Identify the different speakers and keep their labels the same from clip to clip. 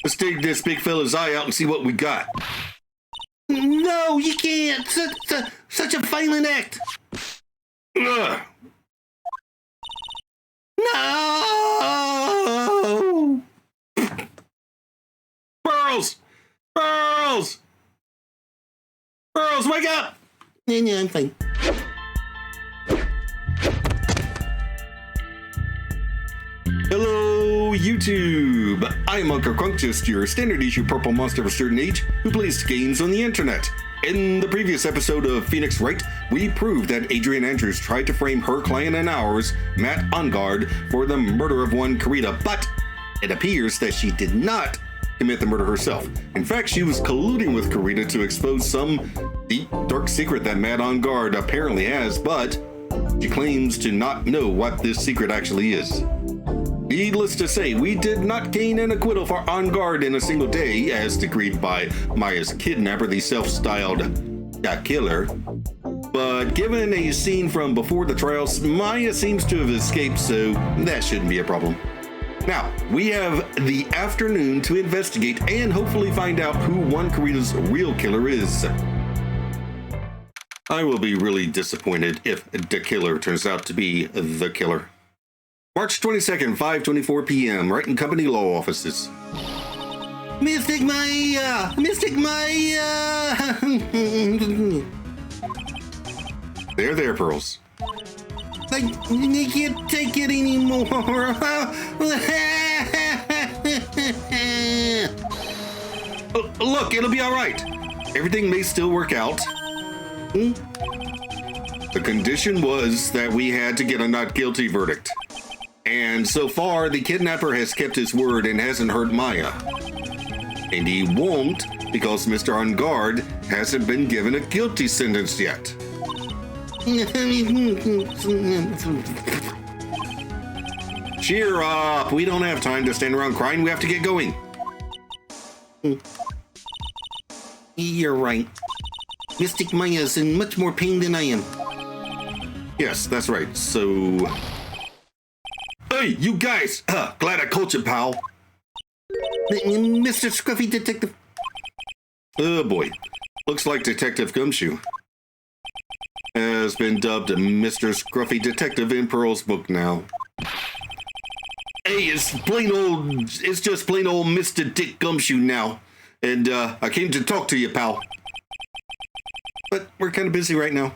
Speaker 1: Let's dig this big fella's eye out and see what we got. No, you can't. Such a violent act. Ugh. No! Pearls! Pearls! Pearls, wake up! Yeah, I'm fine. Hello, YouTube! I'm Unca Crunk, just your standard issue purple monster of a certain age who plays games on the internet. In the previous episode of Phoenix Wright, we proved that Adrian Andrews tried to frame her client and ours, Matt Ungard, for the murder of one Karita, but it appears that she did not commit the murder herself. In fact, she was colluding with Karita to expose some deep, dark secret that Matt Ungard apparently has, but she claims to not know what this secret actually is. Needless to say, we did not gain an acquittal for Ungard in a single day, as decreed by Maya's kidnapper, the self-styled killer. But given a scene from before the trials, Maya seems to have escaped, so that shouldn't be a problem. Now, we have the afternoon to investigate and hopefully find out who one Karita's real killer is. I will be really disappointed if the killer turns out to be the killer. March 22nd, 5:24 p.m., Wright & Company Law Offices. Mystic Maya! Mystic Maya! There, Pearls. I can't take it anymore. Look, it'll be all right. Everything may still work out. The condition was that we had to get a not guilty verdict. And so far, the kidnapper has kept his word and hasn't hurt Maya. And he won't because Mr. Ungard hasn't been given a guilty sentence yet. Cheer up! We don't have time to stand around crying. We have to get going. You're right. Mystic Maya's in much more pain than I am. Yes, that's right. So... Hey, you guys! Glad I caught you, pal. Mr. Scruffy Detective. Oh boy. Looks like Detective Gumshoe has been dubbed Mr. Scruffy Detective in Pearl's book now. Hey, it's just plain old Mr. Dick Gumshoe now. And I came to talk to you, pal. But we're kind of busy right now.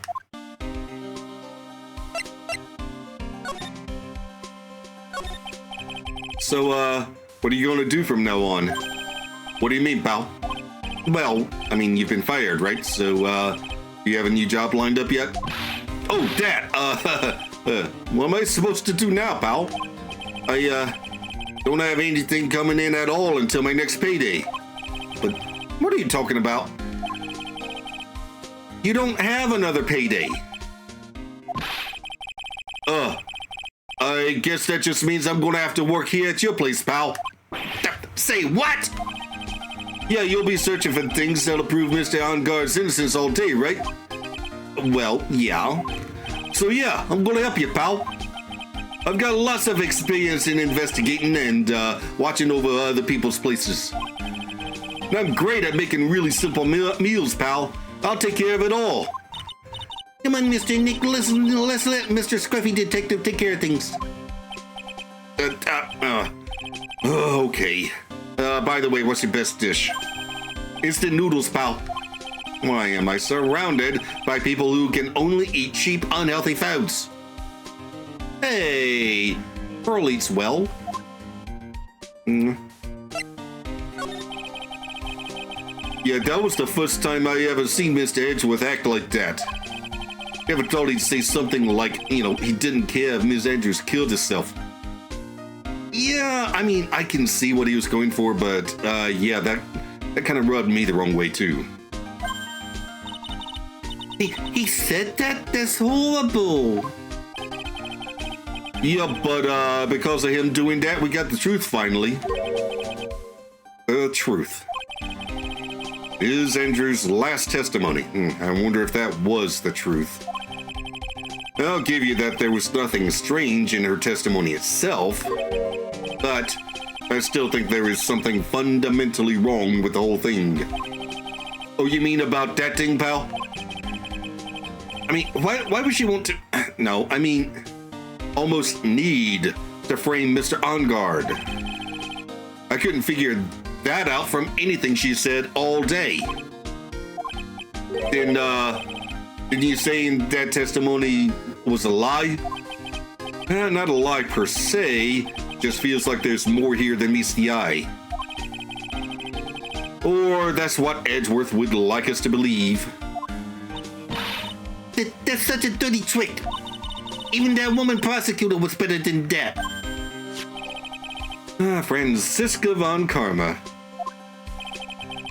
Speaker 1: So, what are you going to do from now on? What do you mean, pal? Well, I mean, you've been fired, right? So, do you have a new job lined up yet? Oh, that, what am I supposed to do now, pal? I, don't have anything coming in at all until my next payday. But what are you talking about? You don't have another payday. I guess that just means I'm gonna have to work here at your place, pal. Say what? Yeah, you'll be searching for things that'll prove Mr. Ungard's innocence all day, right? Well, yeah. So yeah, I'm gonna help you, pal. I've got lots of experience in investigating and watching over other people's places. And I'm great at making really simple meals, pal. I'll take care of it all. Come on, Mr. Nick, let's let Mr. Scruffy Detective take care of things. Okay. By the way, what's your best dish? Instant noodles, pal. Why am I surrounded by people who can only eat cheap, unhealthy foods? Hey, Pearl eats well. Yeah, that was the first time I ever seen Mr. Edgeworth act like that. Never thought he'd say something like, you know, he didn't care if Ms. Andrews killed herself. Yeah, I mean, I can see what he was going for, but, yeah, that kind of rubbed me the wrong way, too. He said that? That's horrible. Yeah, but, because of him doing that, we got the truth, finally. The truth. Ms. Andrews' last testimony. I wonder if that was the truth. I'll give you that there was nothing strange in her testimony itself, but I still think there is something fundamentally wrong with the whole thing. Oh, you mean about that thing, pal? I mean, why would she want to... No, I mean, almost need to frame Mr. OnGuard. I couldn't figure that out from anything she said all day. Then, didn't you say that testimony was a lie? Not a lie per se, just feels like there's more here than meets the eye. Or that's what Edgeworth would like us to believe. That's such a dirty trick. Even that woman prosecutor was better than that. Franziska von Karma.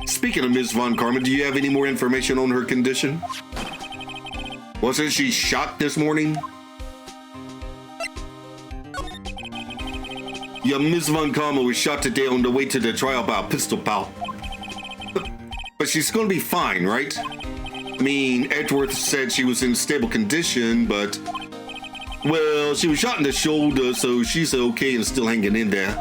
Speaker 1: Speaking of Ms. von Karma, do you have any more information on her condition? Wasn't she shot this morning? Yeah, Ms. von Karma was shot today on the way to the trial by a pistol pal. But she's gonna be fine, right? I mean, Edgeworth said she was in stable condition, but... Well, she was shot in the shoulder, so she's okay and still hanging in there.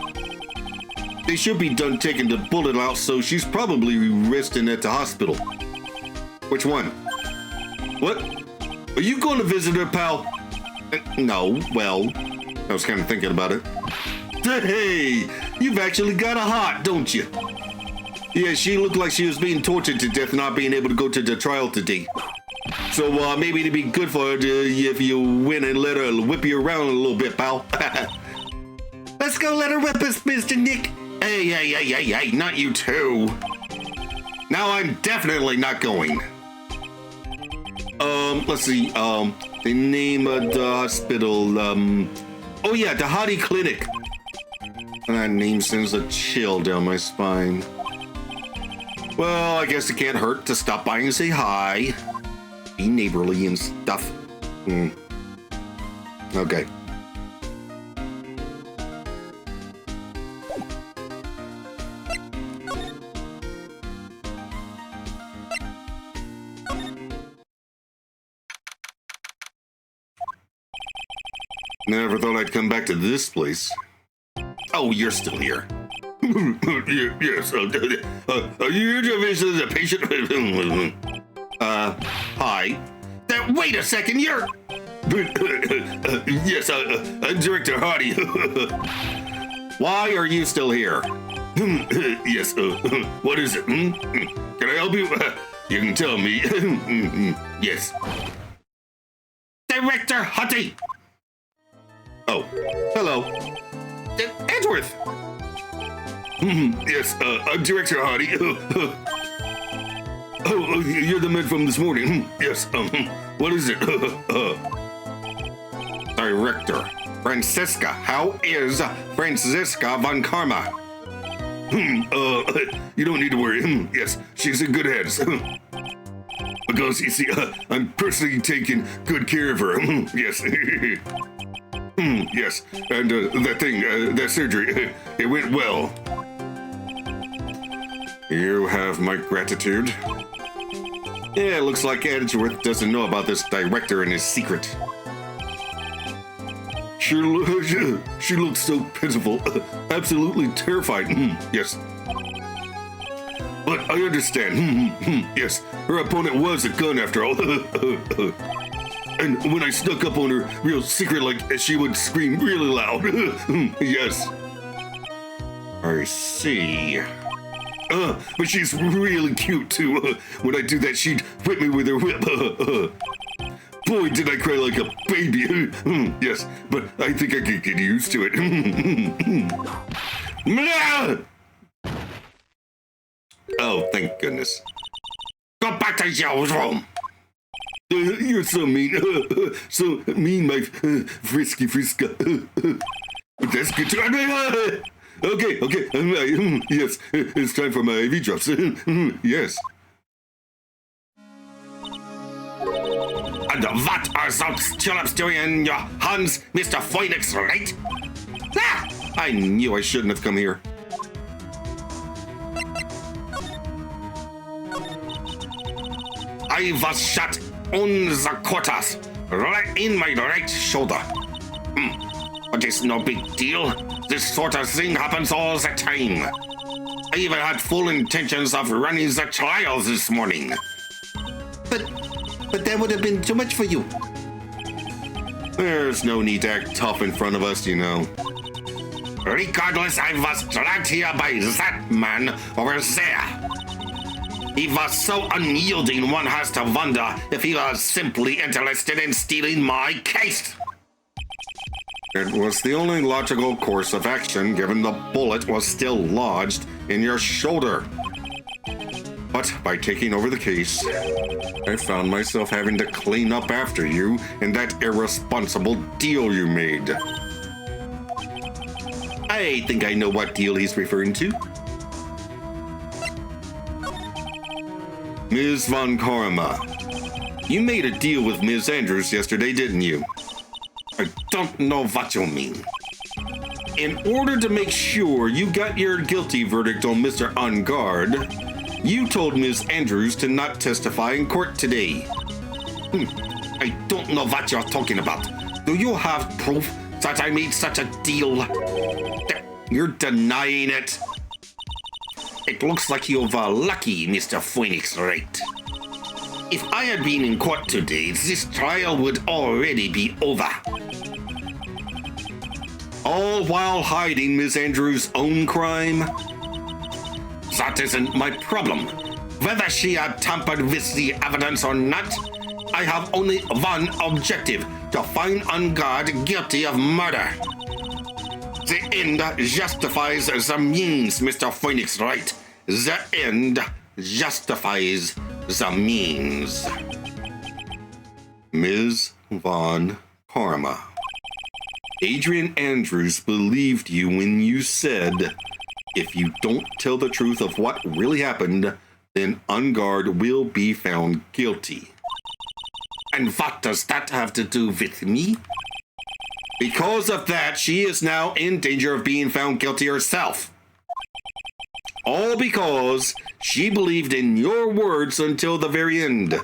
Speaker 1: They should be done taking the bullet out, so she's probably resting at the hospital. Which one? What? Are you going to visit her, pal? No, well, I was kind of thinking about it. Hey, you've actually got a heart, don't you? Yeah, she looked like she was being tortured to death, not being able to go to the trial today. So maybe it'd be good for her if you went and let her whip you around a little bit, pal. Let's go let her whip us, Mr. Nick. Hey, not you too. Now I'm definitely not going. Let's see, the name of the hospital, oh yeah, the Hottie Clinic. That name sends a chill down my spine. Well, I guess it can't hurt to stop by and say hi. Be neighborly and stuff. Okay. Never thought I'd come back to this place. Oh, you're still here. Yes. Are you here to visit the patient? Hi. Wait a second, you're... Yes, Director Hardy. Why are you still here? Yes, what is it? Can I help you? You can tell me. Yes. Director Hardy! Oh, hello. Edgeworth! Yes, I'm Director Hardy. Oh, you're the man from this morning. Yes, what is it? Director, Franziska. How is Franziska von Karma? You don't need to worry. Yes, she's in good hands. Because, you see, I'm personally taking good care of her. Yes. Yes, and that thing, that surgery, it went well. You have my gratitude. Yeah, it looks like Edgeworth doesn't know about this director and his secret. She looks so pitiful, absolutely terrified. Yes. But I understand. Yes, her opponent was a gun after all. And when I snuck up on her real secret, like, she would scream really loud. Yes. I see. But she's really cute, too. When I do that, she'd whip me with her whip. Boy, did I cry like a baby. Yes, but I think I could get used to it. Oh, thank goodness. Go back to your room. You're so mean. So mean, my frisky friska. But that's good too. Okay. Yes, it's time for my IV drops. Yes. And what are those tulips doing in your hands, Mr. Phoenix Wright? Ah! I knew I shouldn't have come here. I was shot on the quarters, right in my right shoulder. But it's no big deal. This sort of thing happens all the time. I even had full intentions of running the trials this morning.
Speaker 2: But that would have been too much for you.
Speaker 1: There's no need to act tough in front of us, you know. Regardless, I was dragged here by that man over there. He was so unyielding, one has to wonder if he was simply interested in stealing my case. It was the only logical course of action, given the bullet was still lodged in your shoulder. But by taking over the case, I found myself having to clean up after you and that irresponsible deal you made. I think I know what deal he's referring to. Ms. Von Karma, you made a deal with Ms. Andrews yesterday, didn't you? I don't know what you mean. In order to make sure you got your guilty verdict on Mr. Ungard, you told Ms. Andrews to not testify in court today. I don't know what you're talking about. Do you have proof that I made such a deal? You're denying it. It looks like you were lucky, Mr. Phoenix Wright. If I had been in court today, this trial would already be over. All while hiding Ms. Andrews' own crime? That isn't my problem. Whether she had tampered with the evidence or not, I have only one objective: to find Ungard guilty of murder. The end justifies the means, Mr. Phoenix Wright. The end justifies the means. Ms. Von Karma, Adrian Andrews believed you when you said, if you don't tell the truth of what really happened, then Ungard will be found guilty. And what does that have to do with me? Because of that, she is now in danger of being found guilty herself. All because she believed in your words until the very end.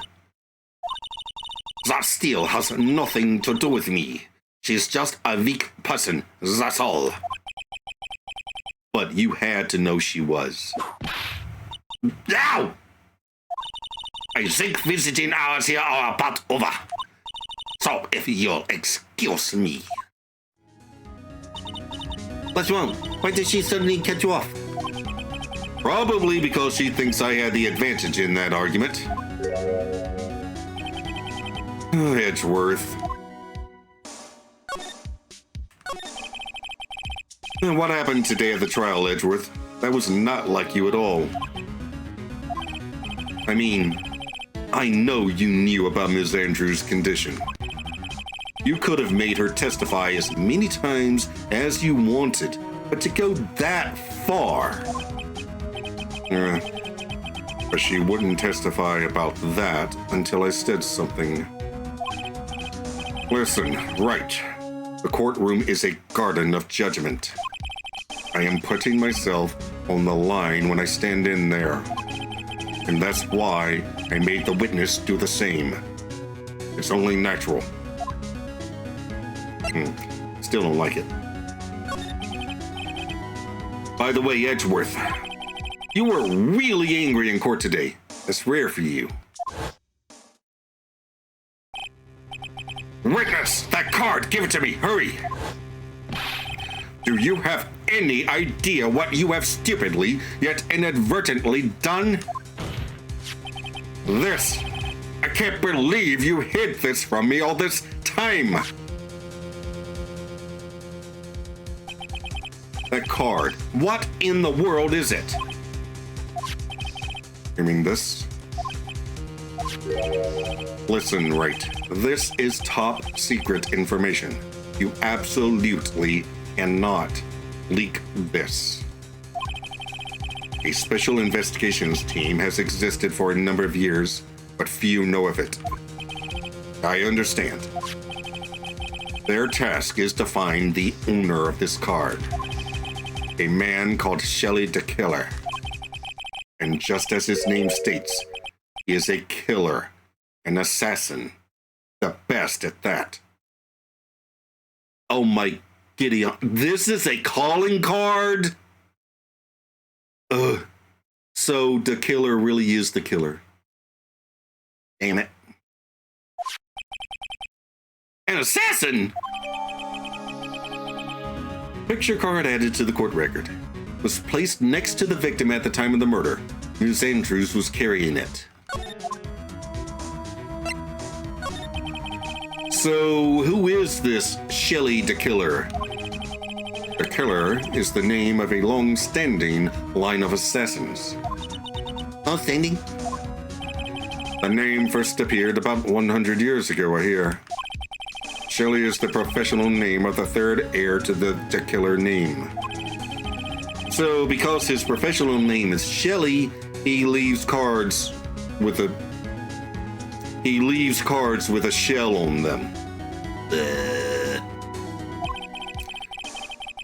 Speaker 1: That still has nothing to do with me. She's just a weak person, that's all. But you had to know she was. Ow! I think visiting hours here are about over. So, if you'll excuse me.
Speaker 2: What's wrong? Why did she suddenly cut you off?
Speaker 1: Probably because she thinks I had the advantage in that argument. Edgeworth. What happened today at the trial, Edgeworth? That was not like you at all. I mean, I know you knew about Ms. Andrews' condition. You could have made her testify as many times as you wanted, but to go that far... but she wouldn't testify about that until I said something. Listen, Wright. The courtroom is a garden of judgment. I am putting myself on the line when I stand in there. And that's why I made the witness do the same. It's only natural. Still don't like it. By the way, Edgeworth, you were really angry in court today. That's rare for you. Witness! That card! Give it to me! Hurry! Do you have any idea what you have stupidly, yet inadvertently done? This! I can't believe you hid this from me all this time! That card. What in the world is it? You mean this? Listen, Wright. This is top secret information. You absolutely cannot leak this. A special investigations team has existed for a number of years, but few know of it. I understand. Their task is to find the owner of this card. A man called Shelley the Killer. And just as his name states, he is a killer, an assassin, the best at that. Oh my Gideon, this is a calling card? Ugh. So the killer really is the killer. Damn it. An assassin? Picture card added to the court record. Was placed next to the victim at the time of the murder. Ms. Andrews was carrying it. So, who is this Shelley the Killer? The Killer is the name of a long-standing line of assassins.
Speaker 2: Outstanding.
Speaker 1: The name first appeared about 100 years ago, I hear. Shelley is the professional name of the third heir to the Killer name. So, because his professional name is Shelley, he leaves cards with a shell on them.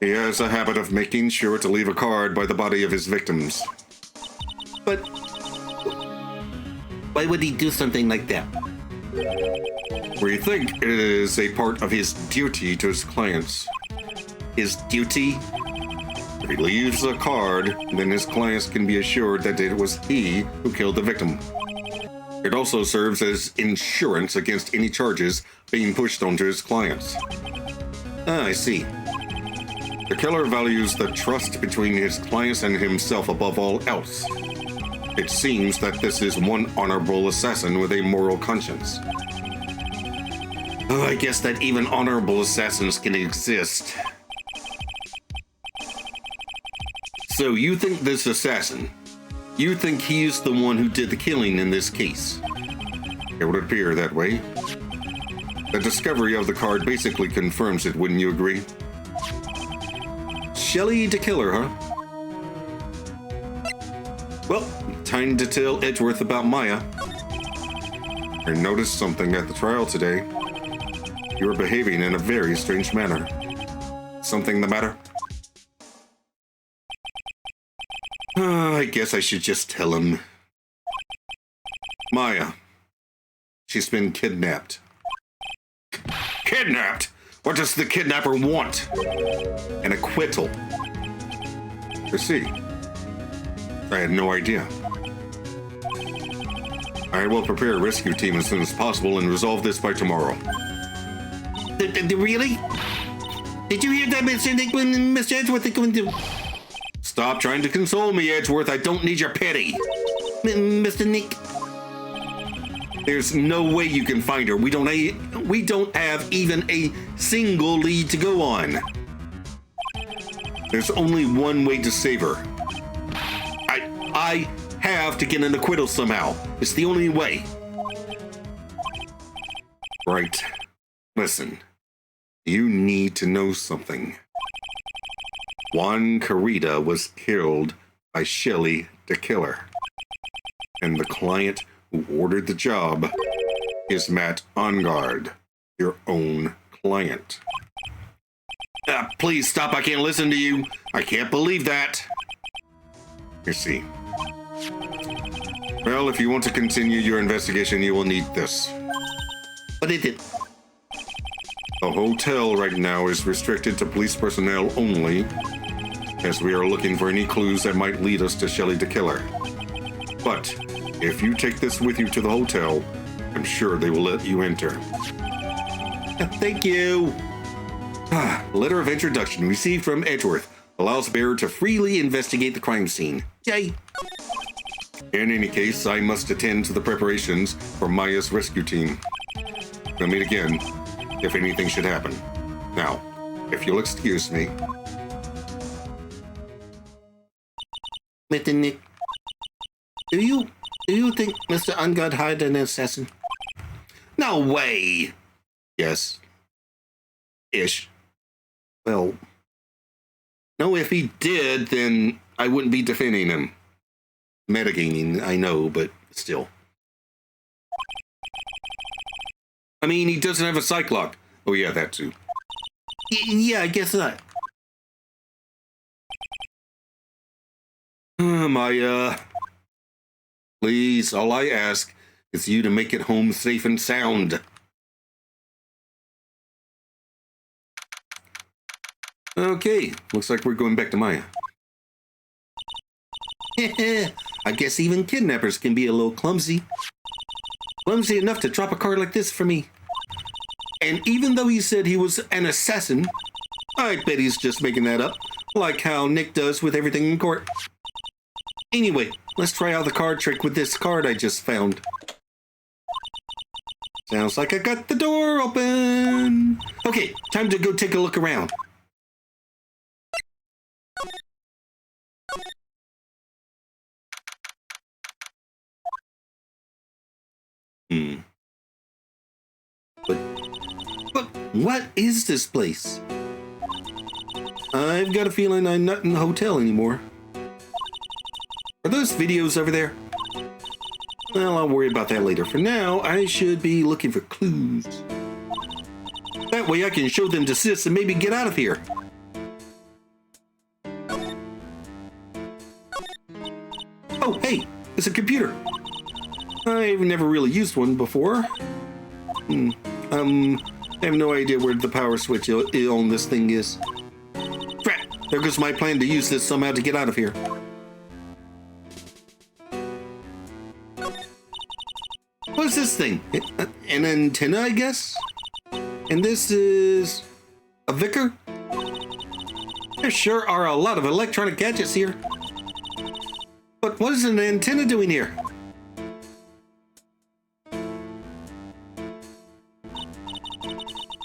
Speaker 1: He has a habit of making sure to leave a card by the body of his victims.
Speaker 2: But why would he do something like that?
Speaker 1: We think it is a part of his duty to his clients.
Speaker 2: His duty?
Speaker 1: If he leaves a card, then his clients can be assured that it was he who killed the victim. It also serves as insurance against any charges being pushed onto his clients.
Speaker 2: Ah, I see.
Speaker 1: The killer values the trust between his clients and himself above all else. It seems that this is one honorable assassin with a moral conscience.
Speaker 2: Oh, I guess that even honorable assassins can exist.
Speaker 1: So you think this assassin, you think he's the one who did the killing in this case? It would appear that way. The discovery of the card basically confirms it, wouldn't you agree? Shelley the Killer, huh? Well, time to tell Edgeworth about Maya. I noticed something at the trial today. You were behaving in a very strange manner. Something the matter? I guess I should just tell him. Maya. She's been kidnapped. Kidnapped? What does the kidnapper want? An acquittal. I see. I had no idea. I will prepare a rescue team as soon as possible and resolve this by tomorrow.
Speaker 2: Really? Did you hear that, Mr. Nick, when Mr. Edgeworth is going to...
Speaker 1: Stop trying to console me, Edgeworth. I don't need your pity.
Speaker 2: Mr. Nick?
Speaker 1: There's no way you can find her. We don't have even a single lead to go on. There's only one way to save her. I have to get an acquittal somehow. It's the only way. Right. Listen. You need to know something. Juan Carita was killed by Shelley the Killer. And the client who ordered the job is Matt Ongard, your own client. Please stop, I can't listen to you. I can't believe that. You see. Well, if you want to continue your investigation, you will need this.
Speaker 2: What is it?
Speaker 1: The hotel right now is restricted to police personnel only, as we are looking for any clues that might lead us to Shelley the Killer. But if you take this with you to the hotel, I'm sure they will let you enter.
Speaker 2: Thank you.
Speaker 1: Letter of introduction received from Edgeworth allows bearer to freely investigate the crime scene.
Speaker 2: Yay.
Speaker 1: In any case, I must attend to the preparations for Maya's rescue team. We'll meet again if anything should happen. Now, if you'll excuse me.
Speaker 2: Mr. Nick, do you think Mr. Ongard hired an assassin?
Speaker 1: No way! Yes. Ish. Well, no, if he did, then I wouldn't be defending him. Metagaming, I know, but still. I mean, he doesn't have a psych lock. Oh yeah, that too.
Speaker 2: Yeah, I guess not.
Speaker 1: Maya. Please, all I ask is you to make it home safe and sound. Okay, looks like we're going back to Maya.
Speaker 2: I guess even kidnappers can be a little clumsy. Clumsy enough to drop a card like this for me.
Speaker 1: And even though he said he was an assassin, I bet he's just making that up, like how Nick does with everything in court. Anyway, let's try out the card trick with this card I just found. Sounds like I got the door open. Okay, time to go take a look around. But what is this place? I've got a feeling I'm not in the hotel anymore. Are those videos over there? Well, I'll worry about that later. For now, I should be looking for clues. That way I can show them to Sis and maybe get out of here. Oh, hey, it's a computer. I've never really used one before. I have no idea where the power switch on this thing is. Crap, there goes my plan to use this somehow to get out of here. What is this thing? An antenna, I guess? And this is a Vicar? There sure are a lot of electronic gadgets here. But what is an antenna doing here?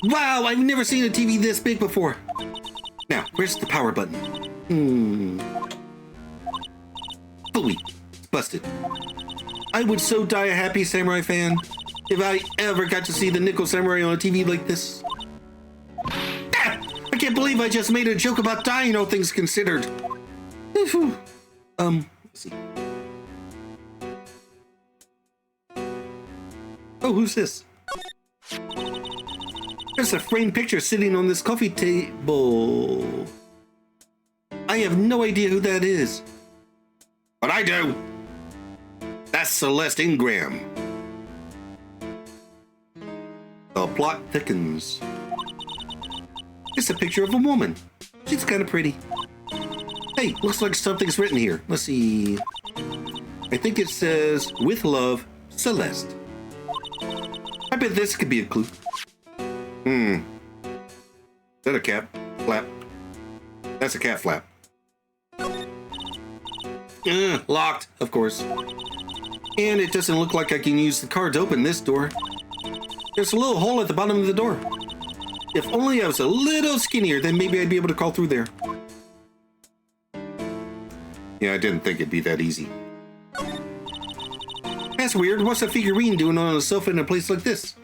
Speaker 1: Wow, I've never seen a TV this big before. Now, where's the power button? Phooey, it's busted. I would so die a happy samurai fan if I ever got to see the Nickel Samurai on a TV like this. Ah, I can't believe I just made a joke about dying, all things considered. Let's see. Oh, who's this? There's a framed picture sitting on this coffee table. I have no idea who that is. But I do. That's Celeste Ingram. The plot thickens. It's a picture of a woman. She's kind of pretty. Hey, looks like something's written here. Let's see. I think it says, "With love, Celeste." I bet this could be a clue. Is that a cat flap? That's a cat flap. Locked, of course. And it doesn't look like I can use the card to open this door. There's a little hole at the bottom of the door. If only I was a little skinnier, then maybe I'd be able to crawl through there. Yeah, I didn't think it'd be that easy. That's weird. What's a figurine doing on a sofa in a place like this?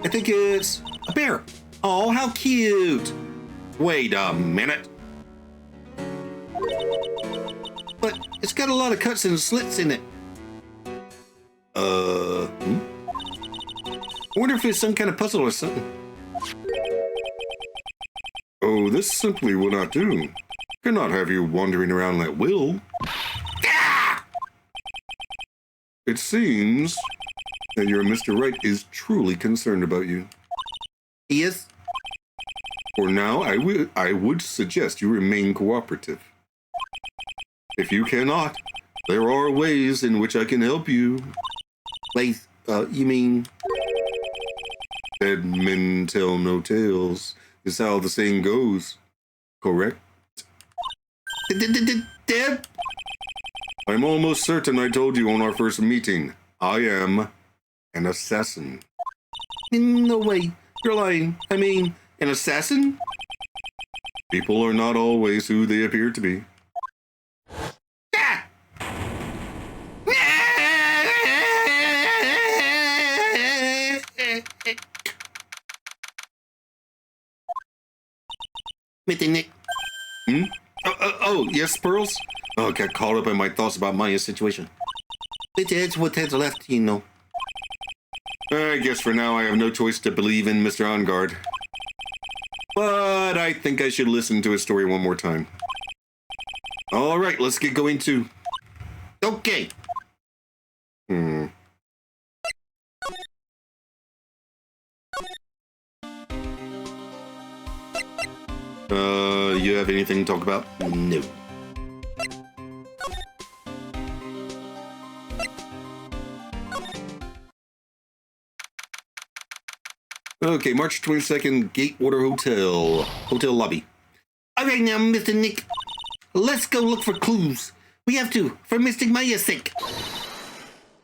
Speaker 1: I think it's a bear. Oh, how cute. Wait a minute. But it's got a lot of cuts and slits in it. I wonder if it's some kind of puzzle or something. Oh, this simply will not do. Cannot have you wandering around at will. Ah! It seems that your Mr. Wright is truly concerned about you.
Speaker 2: He is?
Speaker 1: For now, I would suggest you remain cooperative. If you cannot, there are ways in which I can help you.
Speaker 2: Wait, you mean?
Speaker 1: Dead men tell no tales is how the saying goes. Correct?
Speaker 2: Dead?
Speaker 1: I'm almost certain I told you on our first meeting. I am an assassin.
Speaker 2: No way. You're lying. I mean, an assassin?
Speaker 1: People are not always who they appear to be.
Speaker 2: Ah! Mr. Nick.
Speaker 1: Oh, yes, Pearls? Oh, got caught up in my thoughts about Maya's situation.
Speaker 2: It's what's left, you know.
Speaker 1: I guess for now I have no choice to believe in Mr. Ongard. But I think I should listen to his story one more time. All right, let's get going too.
Speaker 2: Okay.
Speaker 1: have anything to talk about?
Speaker 2: No.
Speaker 1: Okay, March 22nd, Gatewater Hotel lobby.
Speaker 2: All right now, Mr. Nick. Let's go look for clues. We have to, for Mystic Maya's sake.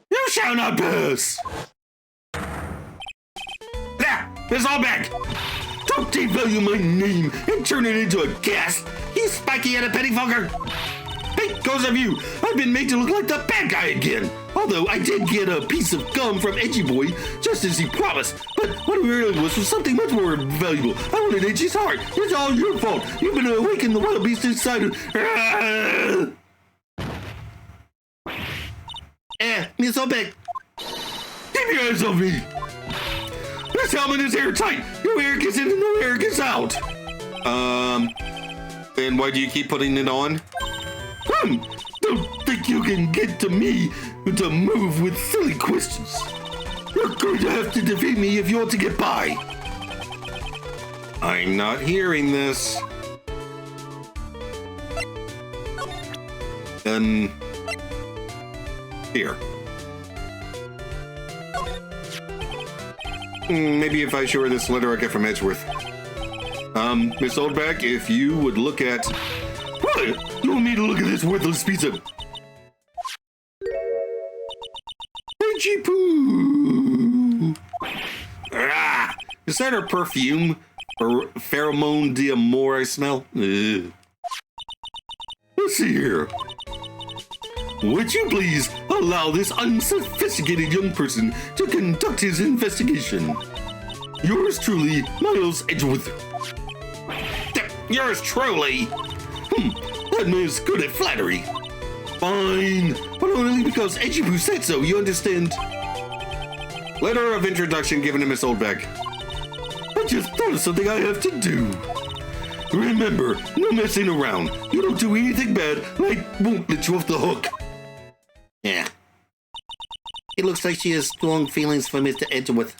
Speaker 1: You shall not pass!
Speaker 2: There, it's all back.
Speaker 1: Don't devalue my name and turn it into a gas!
Speaker 2: You spiky-headed pettifogger.
Speaker 1: Because of you, I've been made to look like the bad guy again. Although I did get a piece of gum from Edgy Boy, just as he promised. But what it really was something much more valuable. I wanted Edgy's heart. It's all your fault. You've been awakening the wild beast inside of...
Speaker 2: Miss Obeck.
Speaker 1: Keep your hands off me! This helmet is airtight. No air gets in and no air gets out. Then why do you keep putting it on? Don't think you can get to me to move with silly questions. You're going to have to defeat me if you want to get by. I'm not hearing this. Here. Maybe if I show her this letter I get from Edgeworth. Miss Oldback, if you would look at... What? You want me to look at this worthless piece of... Edgy poo! Ah! Is that her perfume? Or pheromone d'amore I smell? Ugh. Let's see here. Would you please allow this unsophisticated young person to conduct his investigation? Yours truly, Miles Edgeworth. Yours truly? That man's good at flattery. Fine, but only because Edgy Poo said so, you understand? Letter of introduction given to Miss Oldbeck. I just thought of something I have to do. Remember, no messing around. You don't do anything bad, I won't let you off the hook.
Speaker 2: Yeah. It looks like she has strong feelings for Mr. Edgeworth.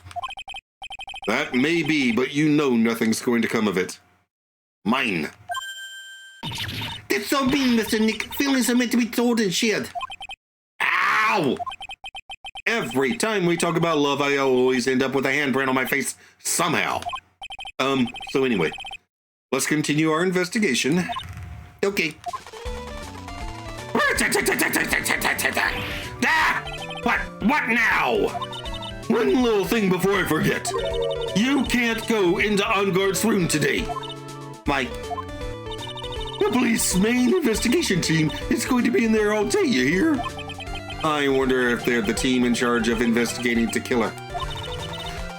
Speaker 1: That may be, but you know nothing's going to come of it. Mine.
Speaker 2: That's so mean, Mr. Nick. Feelings are meant to be told and shared.
Speaker 1: Ow! Every time we talk about love, I always end up with a handprint on my face somehow. So anyway, let's continue our investigation.
Speaker 2: Okay.
Speaker 1: What now? One little thing before I forget. You can't go into Onguard's room today.
Speaker 2: Why?
Speaker 1: The police main investigation team is going to be in there all day, you hear? I wonder if they're the team in charge of investigating the killer.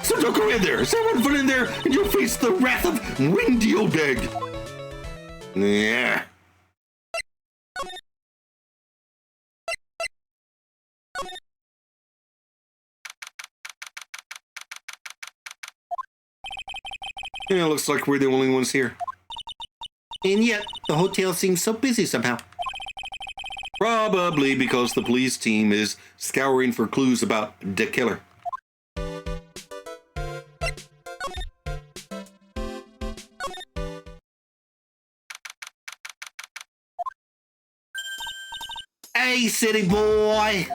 Speaker 1: So don't go in there. Someone put in there and you'll face the wrath of Windy Obeg. Yeah. Yeah, looks like we're the only ones here.
Speaker 2: And yet, the hotel seems so busy somehow.
Speaker 1: Probably because the police team is scouring for clues about the killer.
Speaker 2: Hey, city boy!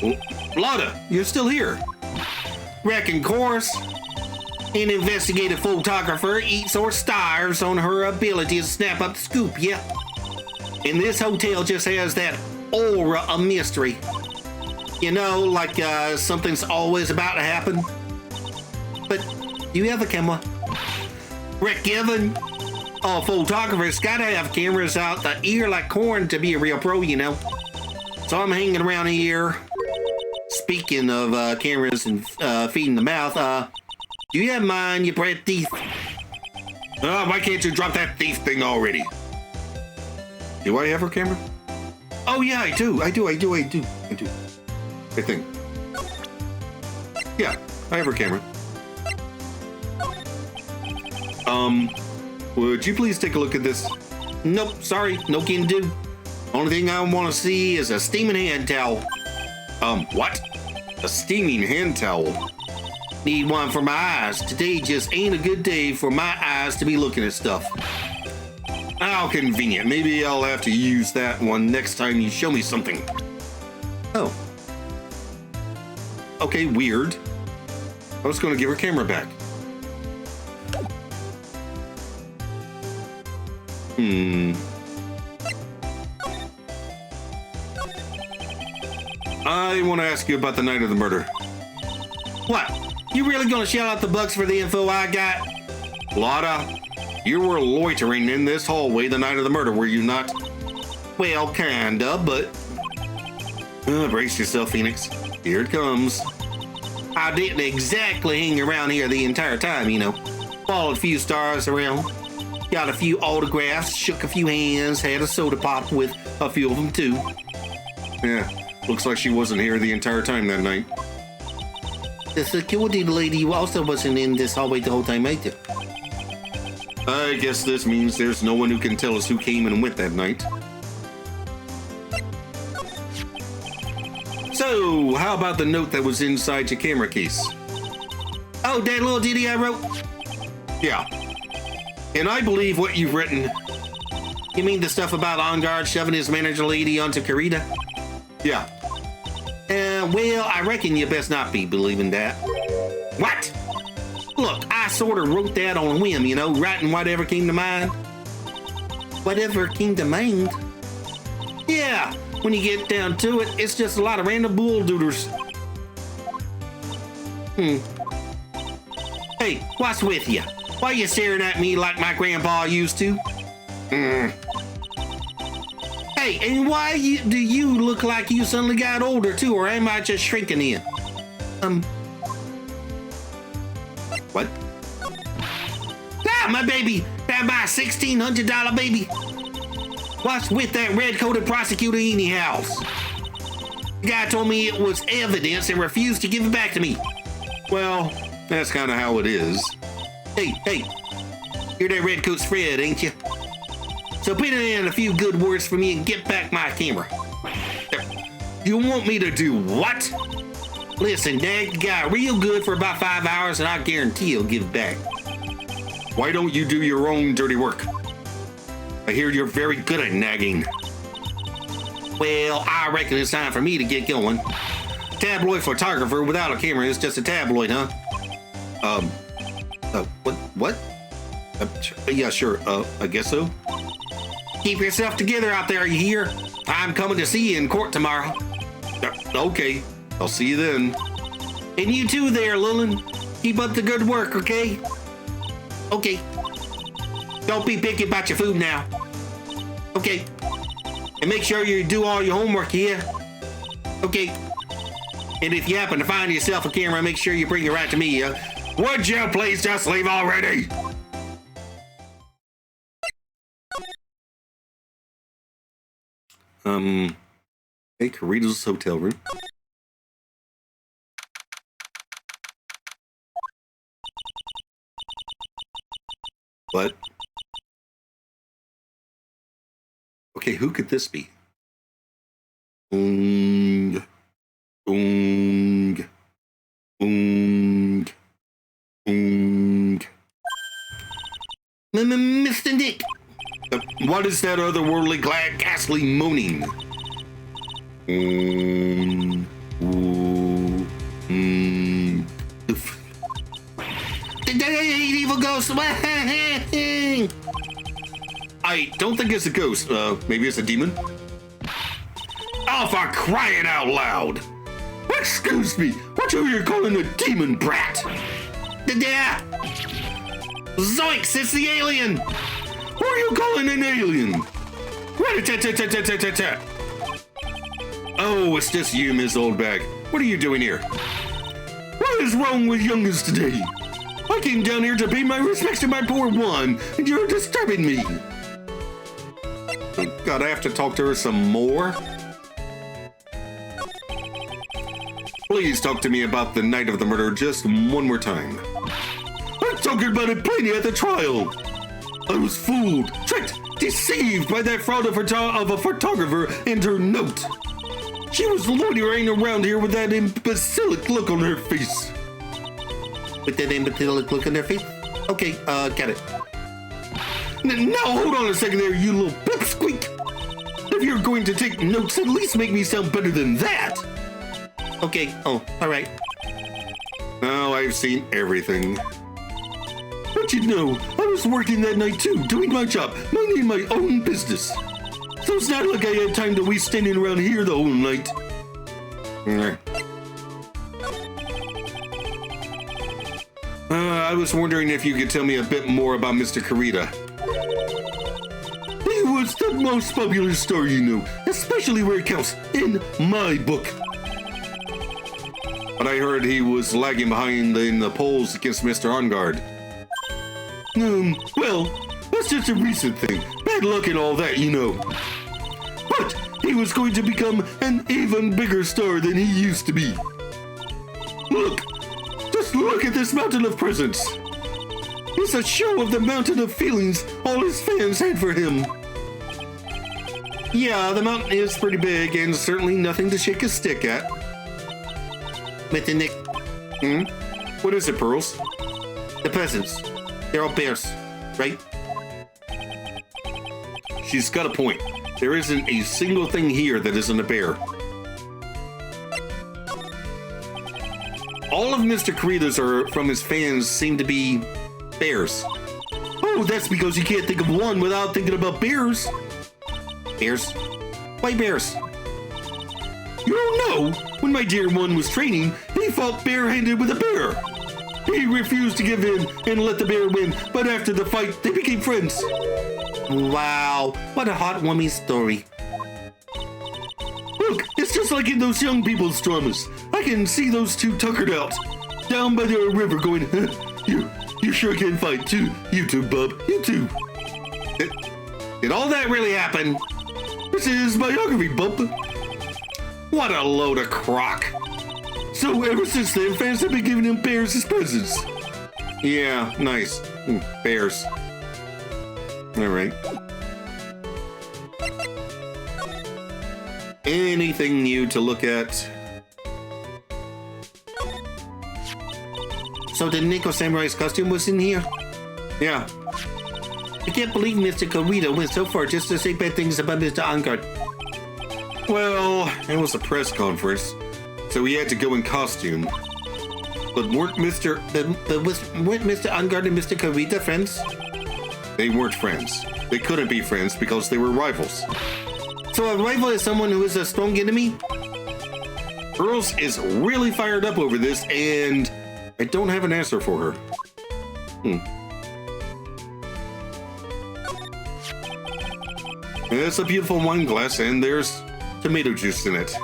Speaker 1: Oh, Lotta, you're still here.
Speaker 2: Reckon course. An investigative photographer eats or starves on her ability to snap up the scoop, yeah. And this hotel just has that aura of mystery. You know, like something's always about to happen. But do you have a camera? Rick Given, a photographer's gotta have cameras out the ear like corn to be a real pro, you know. So I'm hanging around here. Speaking of cameras and feeding the mouth, do you have mine, you bread thief?
Speaker 1: Why can't you drop that thief thing already? Do I have her camera? Oh yeah, I do. I think. Yeah, I have her camera. Would you please take a look at this?
Speaker 2: Nope, sorry, no can do. Only thing I want to see is a steaming hand towel.
Speaker 1: What? A steaming hand towel?
Speaker 2: Need one for my eyes. Today just ain't a good day for my eyes to be looking at stuff.
Speaker 1: How convenient. Maybe I'll have to use that one next time you show me something. Oh. Okay, weird. I was going to give her camera back. I want to ask you about the night of the murder.
Speaker 2: What? You really gonna shell out the bucks for the info I got?
Speaker 1: Lotta, you were loitering in this hallway the night of the murder, were you not?
Speaker 2: Well, kinda, but
Speaker 1: Brace yourself, Phoenix. Here it comes.
Speaker 2: I didn't exactly hang around here the entire time, you know. Followed a few stars around, got a few autographs, shook a few hands, had a soda pop with a few of them too.
Speaker 1: Yeah, looks like she wasn't here the entire time that night.
Speaker 2: The security lady also wasn't in this hallway the whole time either.
Speaker 1: I guess this means there's no one who can tell us who came and went that night. So, how about the note that was inside your camera case?
Speaker 2: Oh, that little ditty I wrote?
Speaker 1: Yeah. And I believe what you've written.
Speaker 2: You mean the stuff about On Guard shoving his manager lady onto Karita?
Speaker 1: Yeah.
Speaker 2: Well, I reckon you best not be believing that.
Speaker 1: What?
Speaker 2: Look, I sort of wrote that on a whim, you know, writing whatever came to mind. Whatever came to mind? Yeah, when you get down to it, it's just a lot of random bulldooders. Hey, what's with you? Why you staring at me like my grandpa used to? Hey, and why do you look like you suddenly got older too, or am I just shrinking in?
Speaker 1: What?
Speaker 2: Ah, my baby! That my $1,600 baby! What's with that red-coated prosecutor anyhow? The guy told me it was evidence and refused to give it back to me.
Speaker 1: Well, that's kind of how it is.
Speaker 2: Hey, you're that redcoat's Fred, ain't you? So put in a few good words for me and get back my camera.
Speaker 1: You want me to do what?
Speaker 2: Listen, nag the guy real good for about 5 hours and I guarantee he'll give it back.
Speaker 1: Why don't you do your own dirty work? I hear you're very good at nagging.
Speaker 2: Well, I reckon it's time for me to get going. Tabloid photographer without a camera is just a tabloid, huh?
Speaker 1: What? Yeah, sure, I guess so.
Speaker 2: Keep yourself together out there, you hear? I'm coming to see you in court tomorrow.
Speaker 1: Okay, I'll see you then.
Speaker 2: And you too there, Lillian. Keep up the good work, okay? Okay. Don't be picky about your food now. Okay. And make sure you do all your homework, yeah? Okay. And if you happen to find yourself a camera, make sure you bring it right to me, yeah?
Speaker 1: Would you please just leave already? Hey, Karita's hotel room. What? Okay, who could this be? Mr.
Speaker 2: Nick.
Speaker 1: What is that otherworldly, ghastly moaning?
Speaker 2: Evil ghost.
Speaker 1: I don't think it's a ghost. Maybe it's a demon? Oh, for crying out loud! Excuse me, what are you calling a demon brat?
Speaker 2: Zoinks, it's the alien!
Speaker 1: Who are you calling an alien? Oh, it's just you, Miss Oldbag. What are you doing here? What is wrong with youngers today? I came down here to pay my respects to my poor one, and you're disturbing me. God, I have to talk to her some more? Please talk to me about the night of the murder just one more time. I'm talking about it plenty at the trial. I was fooled, tricked, deceived by that fraud of a photographer and her note. She was loitering around here with that imbecilic look on her face.
Speaker 2: With that imbecilic look on her face? Okay, got it. Now hold on a second there, you little pipsqueak. If you're going to take notes, at least make me sound better than that. Okay, oh, all right.
Speaker 1: Now I've seen everything.
Speaker 2: But you know, I was working that night too, doing my job, minding my own business. So it's not like I had time to waste standing around here the whole night.
Speaker 1: I was wondering if you could tell me a bit more about Mr. Kurita.
Speaker 2: He was the most popular star you know, especially where it counts in my book.
Speaker 1: But I heard he was lagging behind in the polls against Mr. Ongard.
Speaker 2: Well, that's just a recent thing. Bad luck and all that, you know. But he was going to become an even bigger star than he used to be. Look! Just look at this mountain of presents. It's a show of the mountain of feelings all his fans had for him. Yeah, the mountain is pretty big and certainly nothing to shake a stick at. But the Nick.
Speaker 1: What is it, Pearls?
Speaker 2: The presents. They're all bears, right?
Speaker 1: She's got a point. There isn't a single thing here that isn't a bear. All of Mr. Kurita's from his fans seem to be bears.
Speaker 2: Oh, that's because you can't think of one without thinking about bears.
Speaker 1: Bears?
Speaker 2: Why bears? You don't know? When my dear one was training, he fought barehanded with a bear. He refused to give in and let the bear win, but after the fight, they became friends. Wow, what a heartwarming story. Look, it's just like in those young people's dramas. I can see those two tuckered out, down by the river going, you sure can fight too, you two, bub, you too.
Speaker 1: Did all that really happen?
Speaker 2: This is biography, bub.
Speaker 1: What a load of crock.
Speaker 2: So ever since then, fans have been giving him bears as presents.
Speaker 1: Yeah, nice. Bears. All right. Anything new to look at?
Speaker 2: So the Nico Samurai's costume was in here?
Speaker 1: Yeah.
Speaker 2: I can't believe Mr. Kurita went so far just to say bad things about Mr. Ongard.
Speaker 1: Well, it was a press conference, so he had to go in costume. But weren't Mr.
Speaker 2: Ongard and Mr. Kurita friends?
Speaker 1: They weren't friends. They couldn't be friends because they were rivals.
Speaker 2: So a rival is someone who is a strong enemy?
Speaker 1: Pearls is really fired up over this, and I don't have an answer for her. It's a beautiful wine glass, and there's tomato juice in it.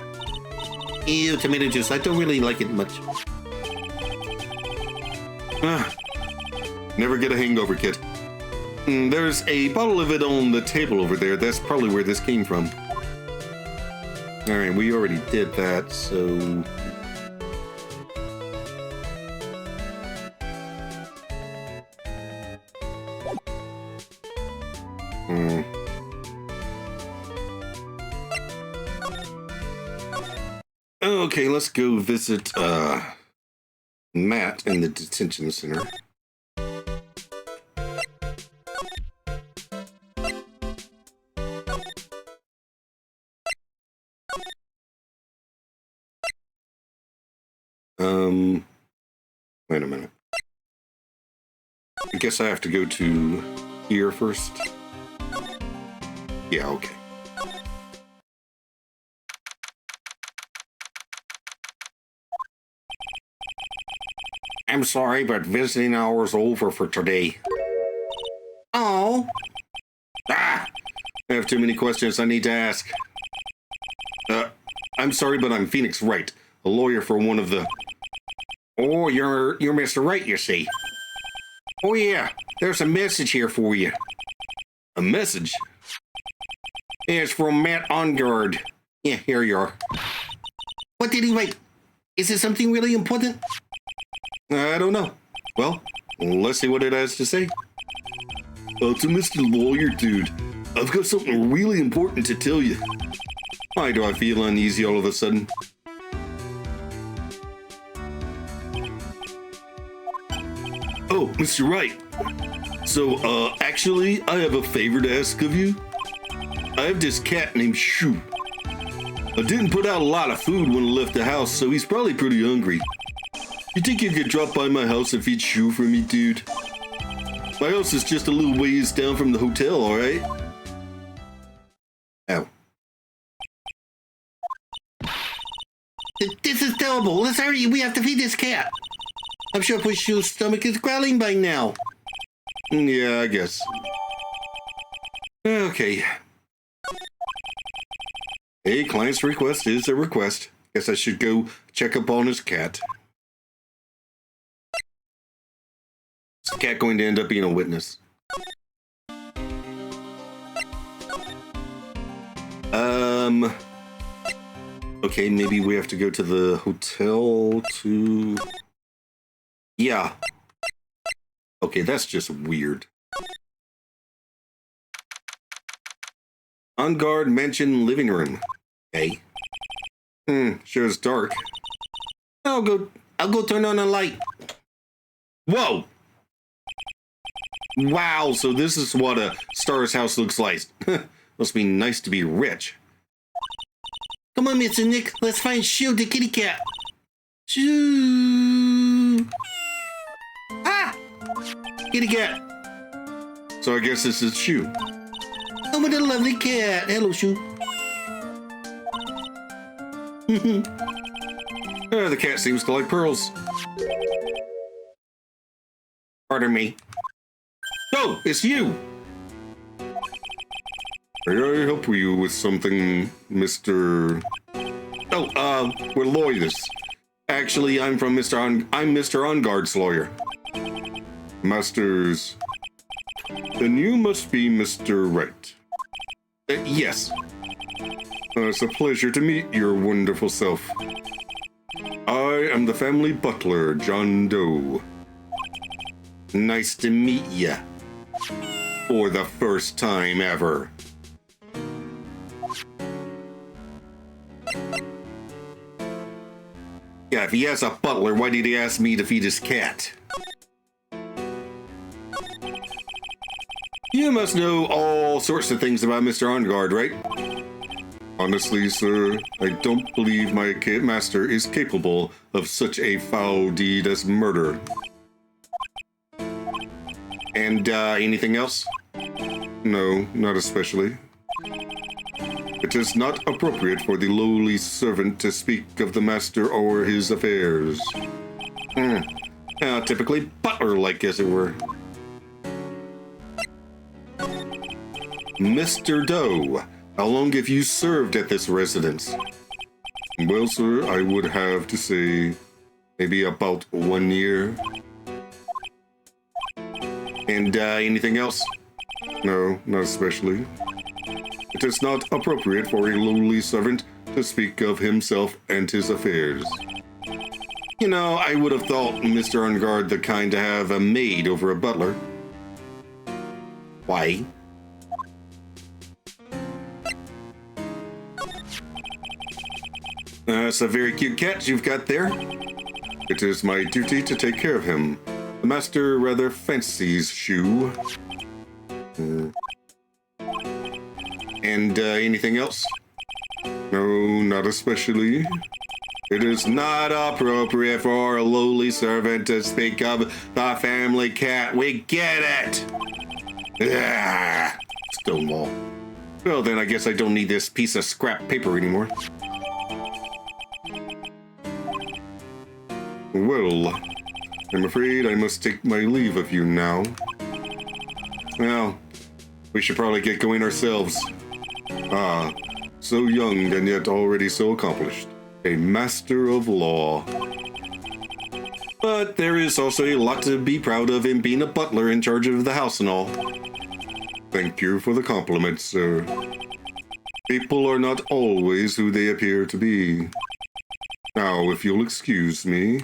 Speaker 2: Ew, tomato juice. I don't really like it much.
Speaker 1: Never get a hangover, kid. There's a bottle of it on the table over there. That's probably where this came from. All right, we already did that, so... Okay, let's go visit Matt in the detention center. Wait a minute. I guess I have to go to here first. Yeah, okay. I'm sorry, but visiting hours over for today.
Speaker 2: Oh.
Speaker 1: I have too many questions I need to ask. I'm sorry, but I'm Phoenix Wright, a lawyer for one of the... Oh, you're Mr. Wright, you see. Oh yeah, there's a message here for you. A message? It's from Matt Ongard. Yeah, here you are.
Speaker 2: What did he write? Is it something really important?
Speaker 1: I don't know. Well, let's see what it has to say. To Mr. Lawyer Dude, I've got something really important to tell you. Why do I feel uneasy all of a sudden? Oh, Mr. Wright. So, actually, I have a favor to ask of you. I have this cat named Shoo. I didn't put out a lot of food when I left the house, so he's probably pretty hungry. You think you could drop by my house and feed Shoo for me, dude? My house is just a little ways down from the hotel, alright? Ow.
Speaker 2: This is terrible. Let's hurry. We have to feed this cat. I'm sure poor Shoo's stomach is growling by now.
Speaker 1: Yeah, I guess. Okay. A client's request is a request. Guess I should go check up on his cat. Is the cat going to end up being a witness? Okay, maybe we have to go to the hotel to... Yeah. Okay, that's just weird. On guard mansion living room. Okay. Sure is dark.
Speaker 2: I'll go turn on a light.
Speaker 1: Whoa! Wow, so this is what a star's house looks like. Must be nice to be rich.
Speaker 2: Come on, Mr. Nick. Let's find Shoo the kitty cat. Shoo! Ah! Kitty cat.
Speaker 1: So I guess this is Shoo.
Speaker 2: Oh, what a lovely cat. Hello, Shoo.
Speaker 1: The cat seems to like pearls. Pardon me. Oh, it's you! May I help you with something, Mr... Oh, we're lawyers. Actually, I'm Mr. Onguard's lawyer. Masters... Then you must be Mr. Wright. Yes. It's a pleasure to meet your wonderful self. I am the family butler, John Doe. Nice to meet ya. For the first time ever. Yeah, if he has a butler, why did he ask me to feed his cat? You must know all sorts of things about Mr. Onguard, right? Honestly, sir, I don't believe my master is capable of such a foul deed as murder. And, anything else? No, not especially. It is not appropriate for the lowly servant to speak of the master or his affairs. Typically butler-like, as it were. Mr. Doe, how long have you served at this residence? Well, sir, I would have to say maybe about 1 year. And, anything else? No, not especially. It is not appropriate for a lowly servant to speak of himself and his affairs. You know, I would have thought Mr. Onguard the kind to have a maid over a butler. Why? That's a very cute cat you've got there. It is my duty to take care of him. The master rather fancies Shoo. And anything else? No, not especially. It is not appropriate for a lowly servant to speak of the family cat. We get it! Ah, Stonewall. Well, then I guess I don't need this piece of scrap paper anymore. Well, I'm afraid I must take my leave of you now. Well, we should probably get going ourselves. Ah, so young and yet already so accomplished. A master of law. But there is also a lot to be proud of in being a butler in charge of the house and all. Thank you for the compliment, sir. People are not always who they appear to be. Now, if you'll excuse me.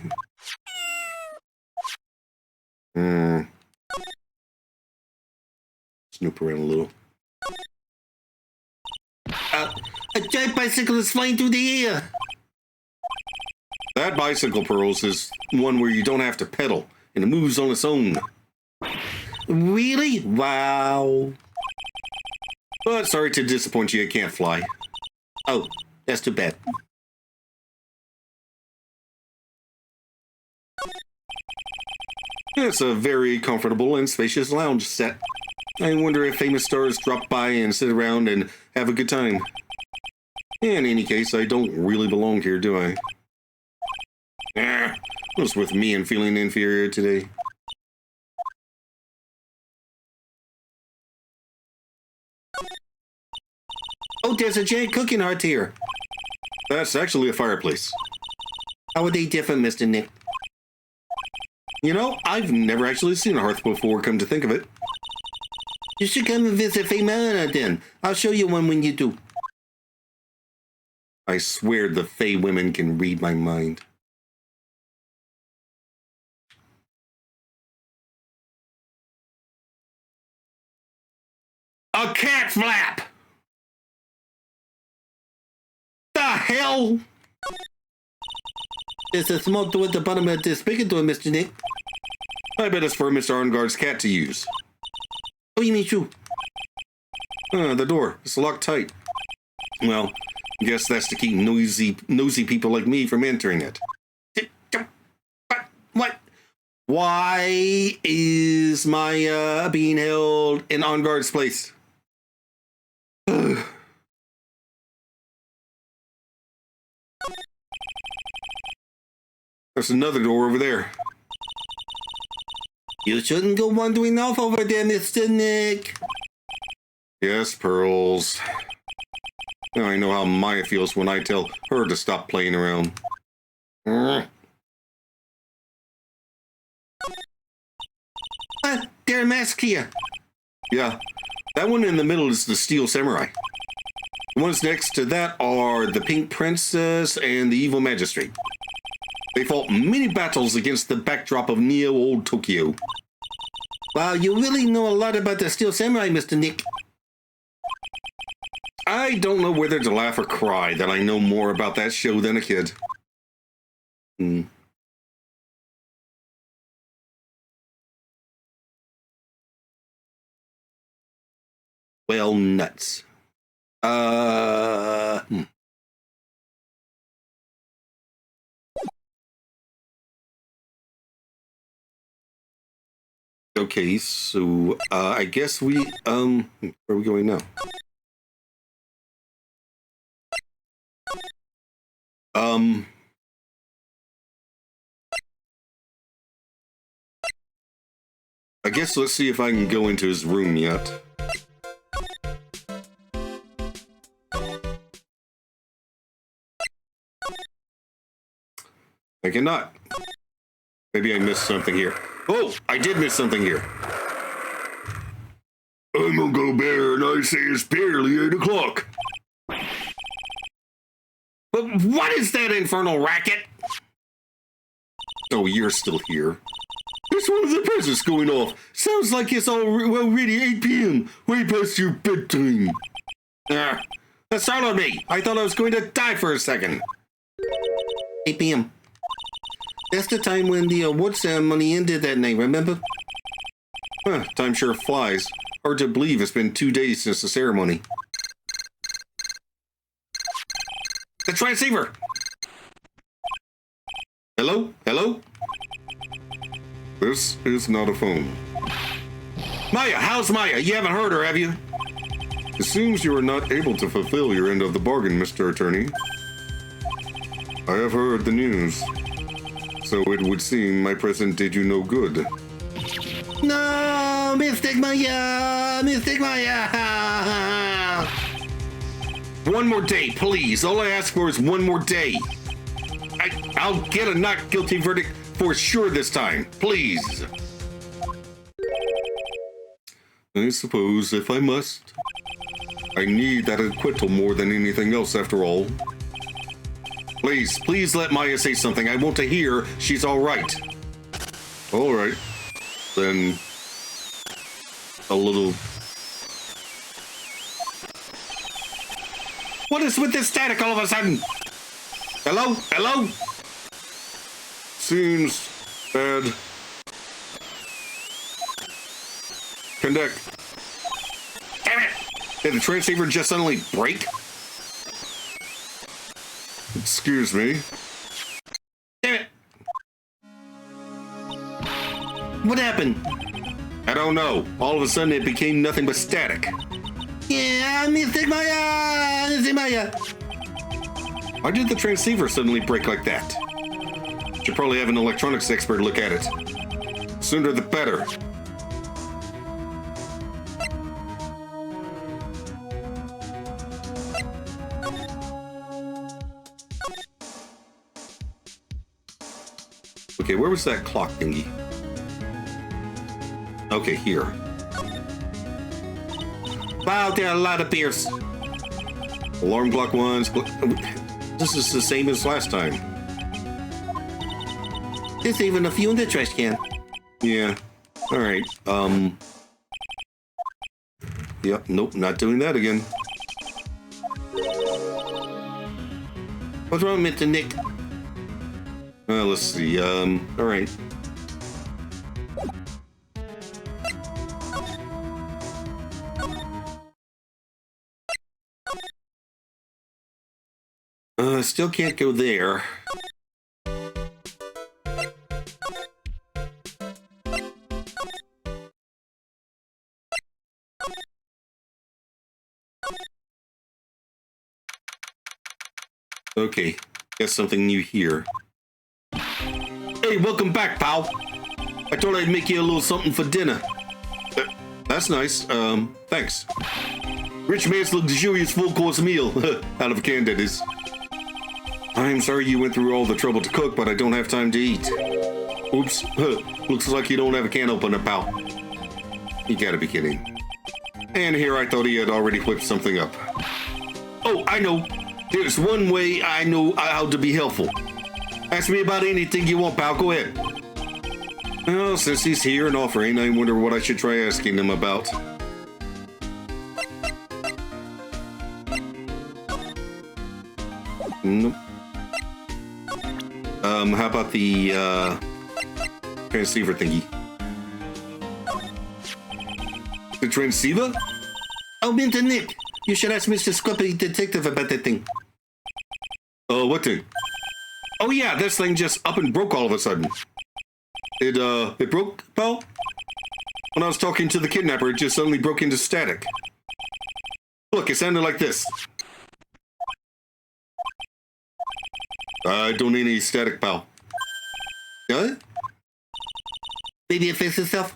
Speaker 1: Snoop around a little.
Speaker 2: A giant bicycle is flying through the air.
Speaker 1: That bicycle, Pearls, is one where you don't have to pedal, and it moves on its own.
Speaker 2: Really? Wow.
Speaker 1: But sorry to disappoint you, I can't fly.
Speaker 2: Oh, that's too bad.
Speaker 1: It's a very comfortable and spacious lounge set. I wonder if famous stars drop by and sit around and have a good time. In any case, I don't really belong here, do I? What's with me and feeling inferior today?
Speaker 2: Oh, there's a giant cooking hearth here.
Speaker 1: That's actually a fireplace.
Speaker 2: How are they different, Mr. Nick?
Speaker 1: You know, I've never actually seen a hearth before, come to think of it.
Speaker 2: You should come and visit Faye Manor then. I'll show you one when you do.
Speaker 1: I swear the Fae women can read my mind.
Speaker 2: A cat flap! The hell? There's a small door at the bottom of this bigger door, Mr. Nick.
Speaker 1: I bet it's for Mr. Arngard's cat to use.
Speaker 2: Oh, you mean you?
Speaker 1: The door. It's locked tight. Well, I guess that's to keep nosy people like me from entering it.
Speaker 2: What? Why is Maya being held in Arngard's place?
Speaker 1: There's another door over there.
Speaker 2: You shouldn't go wandering off over there, Mr. Nick.
Speaker 1: Yes, Pearls. Now I know how Maya feels when I tell her to stop playing around.
Speaker 2: There are masks here.
Speaker 1: Yeah, that one in the middle is the Steel Samurai. The ones next to that are the Pink Princess and the Evil Magistrate. They fought many battles against the backdrop of Neo Old Tokyo.
Speaker 2: Wow, you really know a lot about the Steel Samurai, Mr. Nick.
Speaker 1: I don't know whether to laugh or cry that I know more about that show than a kid.
Speaker 2: Well, nuts.
Speaker 1: Okay, so, I guess we, where are we going now? I guess let's see if I can go into his room yet. I cannot. Maybe I missed something here. Oh, I did miss something here. I'm Uncle Bear, and I say it's barely 8 o'clock.
Speaker 2: But what is that infernal racket?
Speaker 1: Oh, you're still here. There's one of the presents going off. Sounds like it's already 8 p.m. Way past your bedtime.
Speaker 2: That startled me. I thought I was going to die for a second. 8 p.m. That's the time when the award ceremony ended that night, remember?
Speaker 1: Time sure flies. Hard to believe it's been 2 days since the ceremony.
Speaker 2: The transceiver!
Speaker 1: Hello? Hello? This is not a phone.
Speaker 2: Maya, how's Maya? You haven't heard her, have you?
Speaker 1: It seems you are not able to fulfill your end of the bargain, Mr. Attorney. I have heard the news. So it would seem my present did you no good.
Speaker 2: No! Mistake Maya! Mistake Maya! One more day, please. All I ask for is one more day. I'll get a not guilty verdict for sure this time. Please.
Speaker 1: I suppose if I must. I need that acquittal more than anything else after all. Please, please let Maya say something. I want to hear she's all right. All right. Then a little...
Speaker 2: What is with this static all of a sudden? Hello? Hello?
Speaker 1: Seems bad. Connect.
Speaker 2: Damn it!
Speaker 1: Did the transceiver just suddenly break? Excuse me.
Speaker 2: Damn it! What happened?
Speaker 1: I don't know. All of a sudden, it became nothing but static.
Speaker 2: Yeah, Mr. Maya! Mr. Maya!
Speaker 1: Why did the transceiver suddenly break like that? Should probably have an electronics expert look at it. Sooner the better. Okay, where was that clock thingy? Okay, here.
Speaker 2: Wow, there are a lot of beers.
Speaker 1: Alarm clock ones. This is the same as last time.
Speaker 2: There's even a few in the trash can.
Speaker 1: Yeah. All right. Yep. Nope. Not doing that again.
Speaker 2: What's wrong, Mr. Nick?
Speaker 1: Let's see. All right. Still can't go there. Okay, got something new here. Hey, welcome back, pal. I thought I'd make you a little something for dinner. That's nice. Thanks. Rich man's luxurious full-course meal. Out of a can, that is. I'm sorry you went through all the trouble to cook, but I don't have time to eat. Oops. Looks like you don't have a can opener, pal. You gotta be kidding. And here I thought he had already whipped something up. Oh, I know. There's one way I know how to be helpful. Ask me about anything you want, pal. Go ahead. Well, since he's here and offering, I wonder what I should try asking him about. Nope. How about the, transceiver thingy? The transceiver?
Speaker 2: Oh, Mr. Nick, you should ask Mr. Scruppy Detective about that thing.
Speaker 1: What thing? Oh yeah, this thing just up and broke all of a sudden. It broke, pal? When I was talking to the kidnapper, it just suddenly broke into static. Look, it sounded like this. I don't need any static, pal. What?
Speaker 2: Maybe it fixed itself?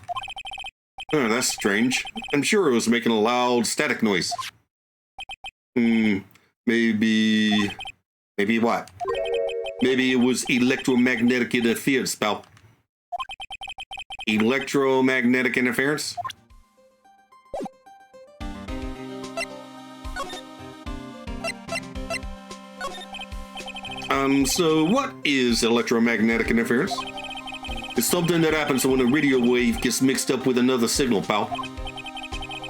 Speaker 1: Oh, that's strange. I'm sure it was making a loud static noise. Maybe... Maybe what? Maybe it was electromagnetic interference, pal. Electromagnetic interference? So what is electromagnetic interference? It's something that happens when a radio wave gets mixed up with another signal, pal.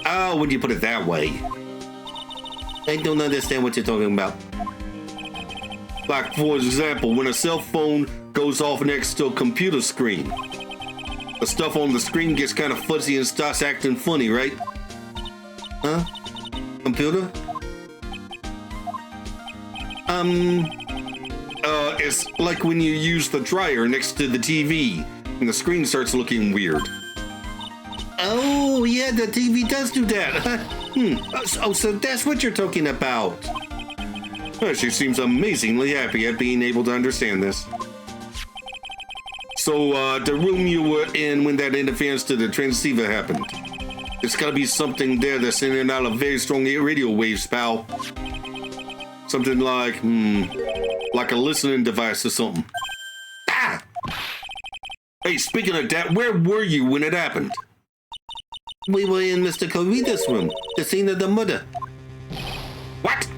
Speaker 1: Oh, when you put it that way.
Speaker 2: I don't understand what you're talking about.
Speaker 1: Like, for example, when a cell phone goes off next to a computer screen. The stuff on the screen gets kind of fuzzy and starts acting funny, right?
Speaker 2: Huh? Computer?
Speaker 1: It's like when you use the dryer next to the TV and the screen starts looking weird.
Speaker 2: Oh, yeah, the TV does do that. Oh, so that's what you're talking about.
Speaker 1: Well, she seems amazingly happy at being able to understand this. So, the room you were in when that interference to the transceiver happened. There's gotta be something there that's sending out a very strong radio waves, pal. Something like, like a listening device or something. Ah! Hey, speaking of that, where were you when it happened?
Speaker 2: We were in Mr. Corrida's room, the scene of the murder.
Speaker 1: What?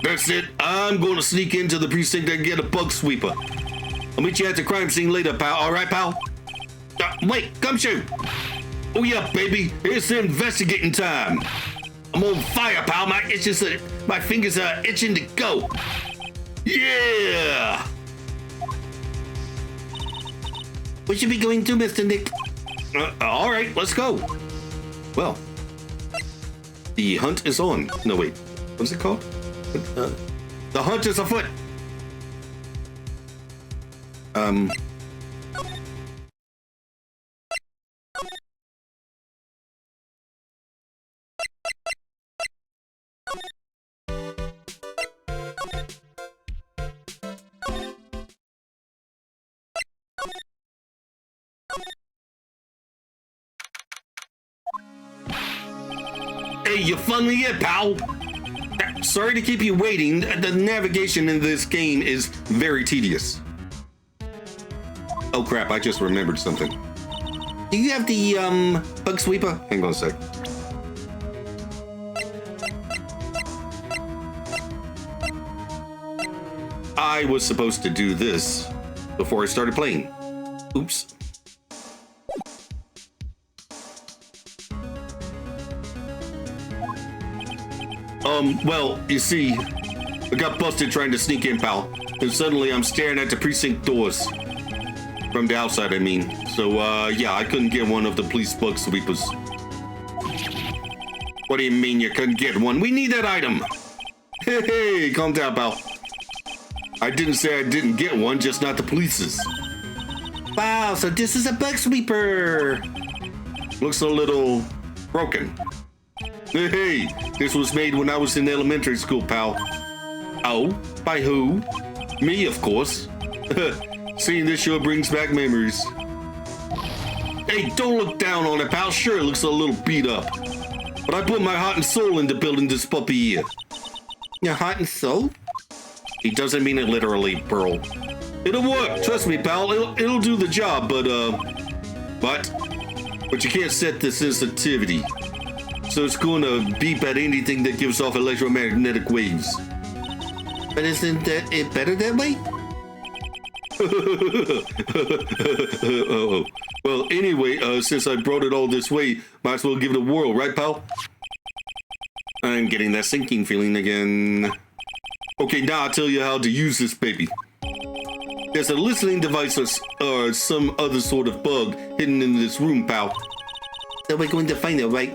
Speaker 1: That's it. I'm going to sneak into the precinct and get a bug sweeper. I'll meet you at the crime scene later, pal. All right, pal? Wait, come shoot. Oh, yeah, baby. It's investigating time. I'm on fire, pal. My fingers are itching to go. Yeah!
Speaker 2: We should be going to, Mr. Nick.
Speaker 1: All right, let's go. Well, the hunt is on. No, wait. What's it called? The hunt is afoot. Hey, you flung me in, pal. Sorry to keep you waiting. The navigation in this game is very tedious. Oh crap, I just remembered something. Do you have the bug sweeper? Hang on a sec. I was supposed to do this before I started playing. Oops. Well, you see, I got busted trying to sneak in, pal. And suddenly I'm staring at the precinct doors. From the outside, I mean. So, yeah, I couldn't get one of the police bug sweepers. What do you mean you couldn't get one? We need that item. Hey, calm down, pal. I didn't say I didn't get one, just not the police's. Wow, so this is a bug sweeper. Looks a little broken. Hey, this was made when I was in elementary school, pal. Oh, by who? Me, of course. Seeing this sure brings back memories. Hey, don't look down on it, pal. Sure, it looks a little beat up. But I put my heart and soul into building this puppy here. Your heart and soul? He doesn't mean it literally, Pearl. It'll work, trust me, pal. It'll do the job, but you can't set the sensitivity. So it's going to beep at anything that gives off electromagnetic waves. But isn't that it better that way? Oh. Well, anyway, since I brought it all this way, might as well give it a whirl, right, pal? I'm getting that sinking feeling again. Okay, now I'll tell you how to use this baby. There's a listening device or some other sort of bug hidden in this room, pal. So we're going to find it, right?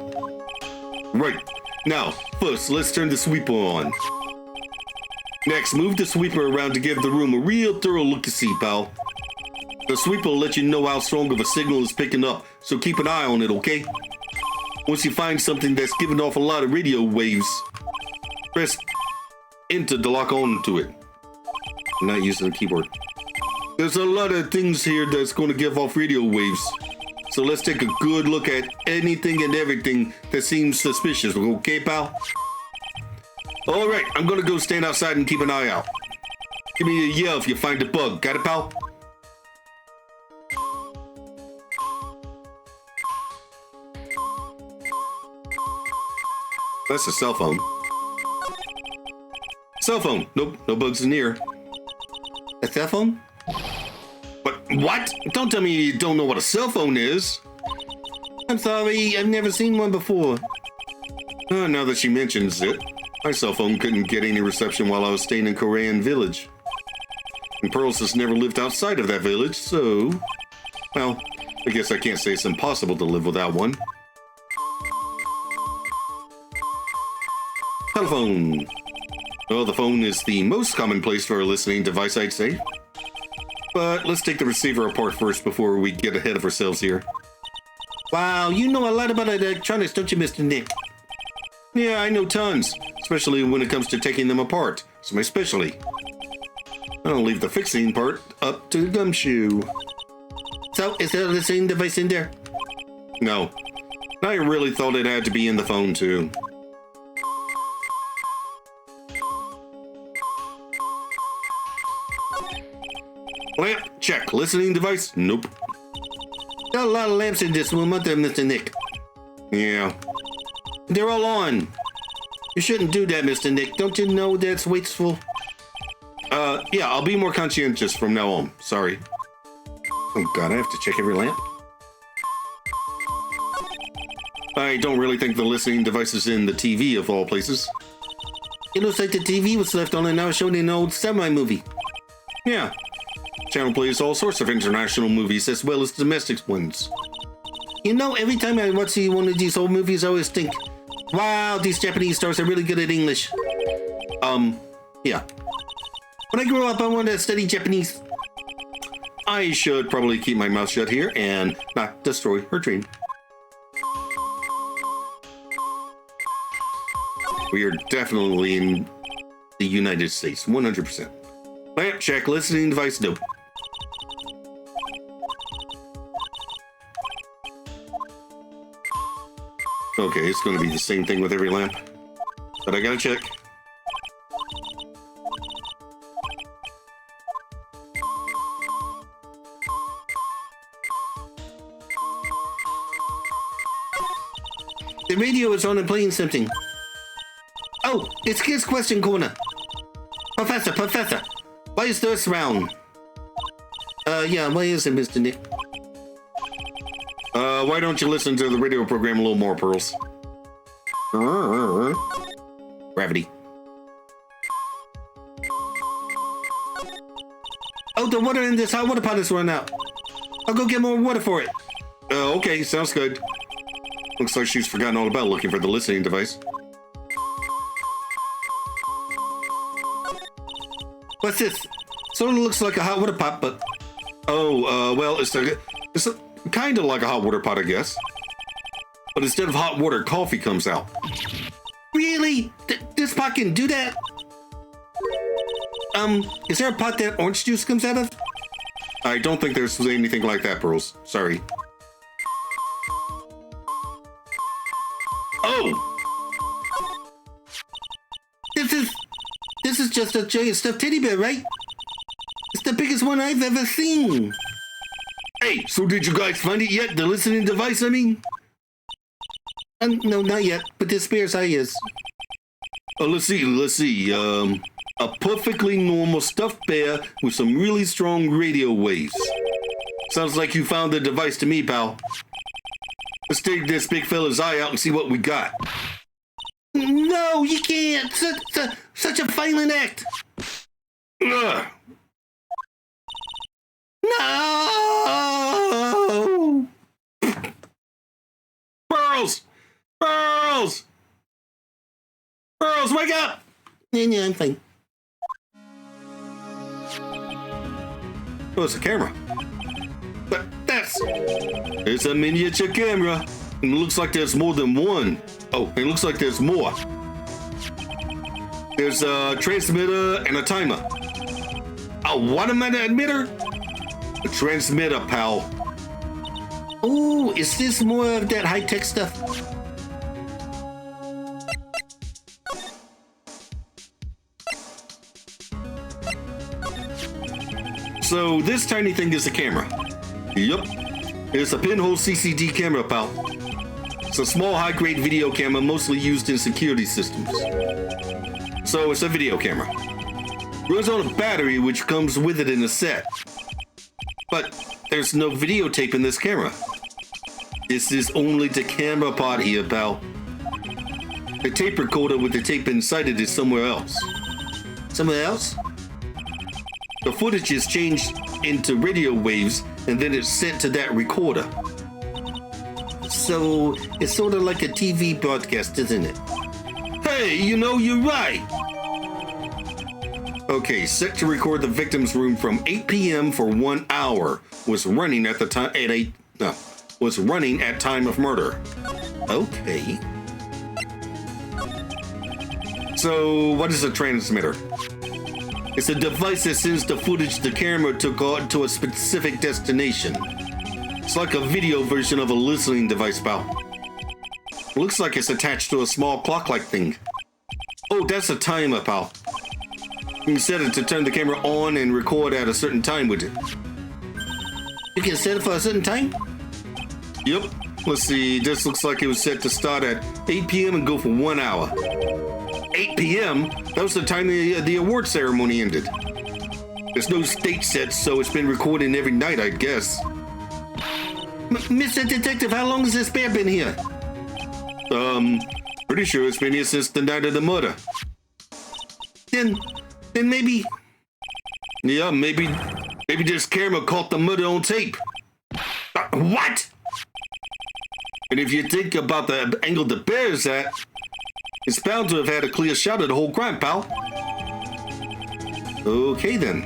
Speaker 1: Right. Now, first, let's turn the sweeper on. Next, move the sweeper around to give the room a real thorough look-see, pal. The sweeper will let you know how strong of a signal is picking up, so keep an eye on it, okay? Once you find something that's giving off a lot of radio waves, press Enter to lock on to it. I'm not using the keyboard. There's a lot of things here that's going to give off radio waves. So let's take a good look at anything and everything that seems suspicious, okay, pal? All right, I'm gonna go stand outside and keep an eye out. Give me a yell if you find a bug. Got it, pal? That's a cell phone. Cell phone. Nope, no bugs in here. A cell phone? What? Don't tell me you don't know what a cell phone is. I'm sorry, I've never seen one before. Now that she mentions it, my cell phone couldn't get any reception while I was staying in Korean Village. And Pearls has never lived outside of that village, so... Well, I guess I can't say it's impossible to live without one. Telephone. Well, the phone is the most common place for a listening device, I'd say. But let's take the receiver apart first before we get ahead of ourselves here. Wow, you know a lot about electronics, don't you, Mr. Nick? Yeah, I know tons, especially when it comes to taking them apart. It's my specialty. I don't leave the fixing part up to the gumshoe. So, is there a listening device in there? No. I really thought it had to be in the phone, too. Lamp, check. Listening device? Nope. Got a lot of lamps in this room, aren't there, Mr. Nick? Yeah. They're all on. You shouldn't do that, Mr. Nick. Don't you know that's wasteful? Yeah, I'll be more conscientious from now on. Sorry. Oh god, I have to check every lamp? I don't really think the listening device is in the TV, of all places. It looks like the TV was left on and now showing an old samurai movie. Yeah. Channel plays all sorts of international movies as well as domestic ones.
Speaker 2: You know, every time I watch one of these old movies, I always think, wow, these Japanese stars are really good at English. Yeah. When I grow up, I want to study Japanese.
Speaker 1: I should probably keep my mouth shut here and not destroy her dream. We are definitely in the United States, 100%. Lamp check, listening device, nope. Okay, it's going to be the same thing with every lamp. But I gotta check.
Speaker 2: The radio is on and playing something. Oh, it's Kids Question Corner. Professor, why is the Earth round? Yeah, why is it, Mr. Nick?
Speaker 1: Why don't you listen to the radio program a little more, Pearls? Gravity.
Speaker 2: Oh, the water in this hot water pot is run out. I'll go get more water for it.
Speaker 1: Okay, sounds good. Looks like she's forgotten all about looking for the listening device.
Speaker 2: What's this? Sort of looks like a hot water pot, but...
Speaker 1: Oh, well, it's kind of like a hot water pot, I guess. But instead of hot water, coffee comes out.
Speaker 2: Really? This pot can do that? Is there a pot that orange juice comes out of?
Speaker 1: I don't think there's anything like that, Pearls. Sorry. Oh!
Speaker 2: This is just a giant stuffed teddy bear, right? It's the biggest one I've ever seen.
Speaker 1: Hey, so did you guys find it yet? The listening device, I mean?
Speaker 2: No, not yet, but this bear's eye is.
Speaker 1: Oh, let's see. A perfectly normal stuffed bear with some really strong radio waves. Sounds like you found the device to me, pal. Let's take this big fella's eye out and see what we got.
Speaker 2: No, you can't. Such a violent act.
Speaker 1: Ugh.
Speaker 2: No!
Speaker 1: Pearls! Pearls! Pearls, wake up!
Speaker 2: Yeah, I'm fine.
Speaker 1: Oh, it's a camera. But it's a miniature camera. And it looks like there's more than one. Oh, it looks like there's more. There's a transmitter and a timer. A what emitter? A transmitter, pal.
Speaker 2: Oh, is this more of that high-tech stuff?
Speaker 1: So this tiny thing is a camera. Yup. It's a pinhole CCD camera, pal. It's a small high-grade video camera mostly used in security systems. So it's a video camera. Runs on a battery which comes with it in a set. But there's no videotape in this camera. This is only the camera part here, pal. The tape recorder with the tape inside it is somewhere else.
Speaker 2: Somewhere else?
Speaker 1: The footage is changed into radio waves and then it's sent to that recorder.
Speaker 2: So it's sort of like a TV broadcast, isn't it?
Speaker 1: Hey, you know, you're right. Okay, set to record the victim's room from 8 p.m. for 1 hour. Was running at time of murder.
Speaker 2: Okay.
Speaker 1: So, what is a transmitter? It's a device that sends the footage the camera took on to a specific destination. It's like a video version of a listening device, pal. Looks like it's attached to a small clock-like thing. Oh, that's a timer, pal. You can set it to turn the camera on and record at a certain time with it.
Speaker 2: You can set it for a certain time?
Speaker 1: Yep. Let's see, this looks like it was set to start at 8 p.m. and go for 1 hour. 8 p.m.? That was the time the award ceremony ended. There's no date set, so it's been recording every night, I guess.
Speaker 2: Mr. Detective, how long has this bear been here?
Speaker 1: Pretty sure it's been here since the night of the murder.
Speaker 2: Then maybe...
Speaker 1: Yeah, maybe this camera caught the murder on tape. What? And if you think about the angle the bear's at, it's bound to have had a clear shot at the whole crime, pal. Okay, then.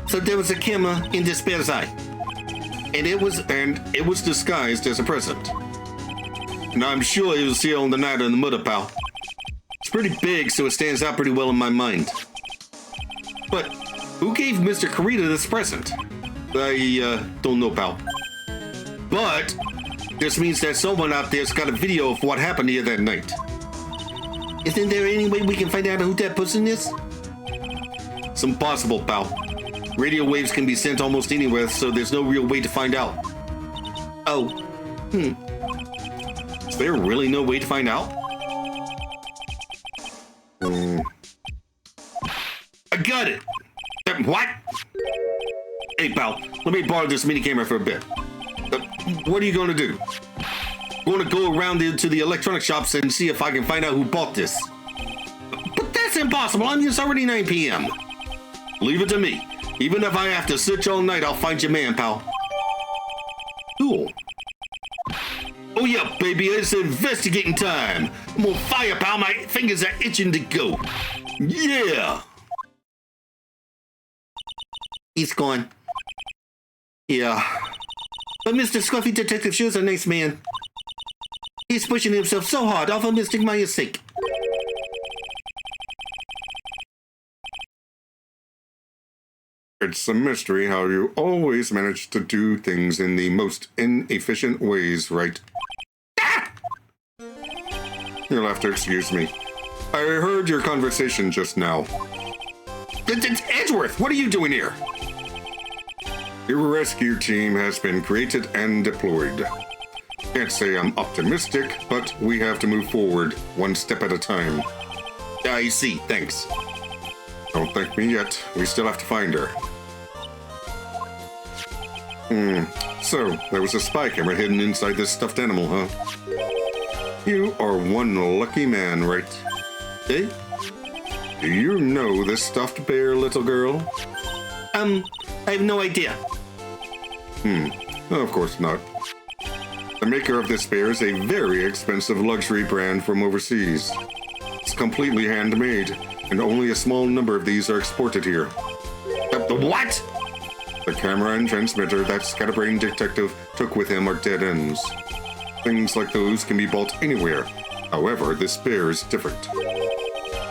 Speaker 2: So there was a camera in this bear's eye.
Speaker 1: And it was disguised as a present. And I'm sure it was here on the night of the murder, pal. It's pretty big, so it stands out pretty well in my mind. But who gave Mr. Karita this present? I don't know, pal. But this means that someone out there's got a video of what happened here that night.
Speaker 2: Isn't there any way we can find out who that person is?
Speaker 1: It's impossible, pal. Radio waves can be sent almost anywhere, so there's no real way to find out.
Speaker 2: Oh.
Speaker 1: Is there really no way to find out? I got it! What? Hey, pal, let me borrow this mini camera for a bit. What are you going to do? Going to go around to the electronic shops and see if I can find out who bought this.
Speaker 2: But that's impossible. It's already 9 p.m.
Speaker 1: Leave it to me. Even if I have to search all night, I'll find your man, pal. Cool. Oh yeah, baby, it's investigating time. I'm on fire, pal. My fingers are itching to go. Yeah.
Speaker 2: He's gone.
Speaker 1: Yeah.
Speaker 2: But Mr. Scruffy Detective Shoe's a nice man. He's pushing himself so hard, all for Mr. Maya's sake.
Speaker 1: It's a mystery how you always manage to do things in the most inefficient ways, right?
Speaker 2: Ah!
Speaker 1: You'll have to excuse me. I heard your conversation just now.
Speaker 2: It's Edgeworth, what are you doing here?
Speaker 1: Your rescue team has been created and deployed. Can't say I'm optimistic, but we have to move forward one step at a time.
Speaker 2: I see, thanks.
Speaker 1: Don't thank me yet. We still have to find her. So, there was a spy camera hidden inside this stuffed animal, huh? You are one lucky man, right?
Speaker 2: Eh?
Speaker 1: Do you know this stuffed bear, little girl?
Speaker 2: I have no idea.
Speaker 1: Of course not. The maker of this bear is a very expensive luxury brand from overseas. It's completely handmade, and only a small number of these are exported here.
Speaker 2: The what?
Speaker 1: The camera and transmitter that Scatterbrain Detective took with him are dead ends. Things like those can be bought anywhere. However, this bear is different.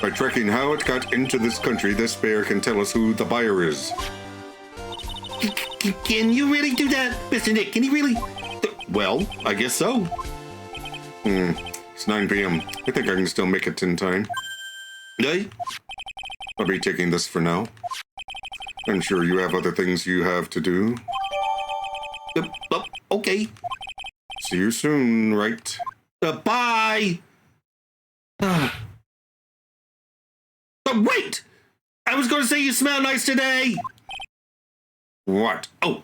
Speaker 1: By tracking how it got into this country, this bear can tell us who the buyer is.
Speaker 2: Can you really do that, Mr. Nick? Can you really?
Speaker 1: Well, I guess so. It's 9 p.m. I think I can still make it in time.
Speaker 2: Eh?
Speaker 1: I'll be taking this for now. I'm sure you have other things you have to do.
Speaker 2: Okay.
Speaker 1: See you soon, right?
Speaker 2: Bye! Wait! I was going to say you smell nice today!
Speaker 1: What?
Speaker 2: Oh,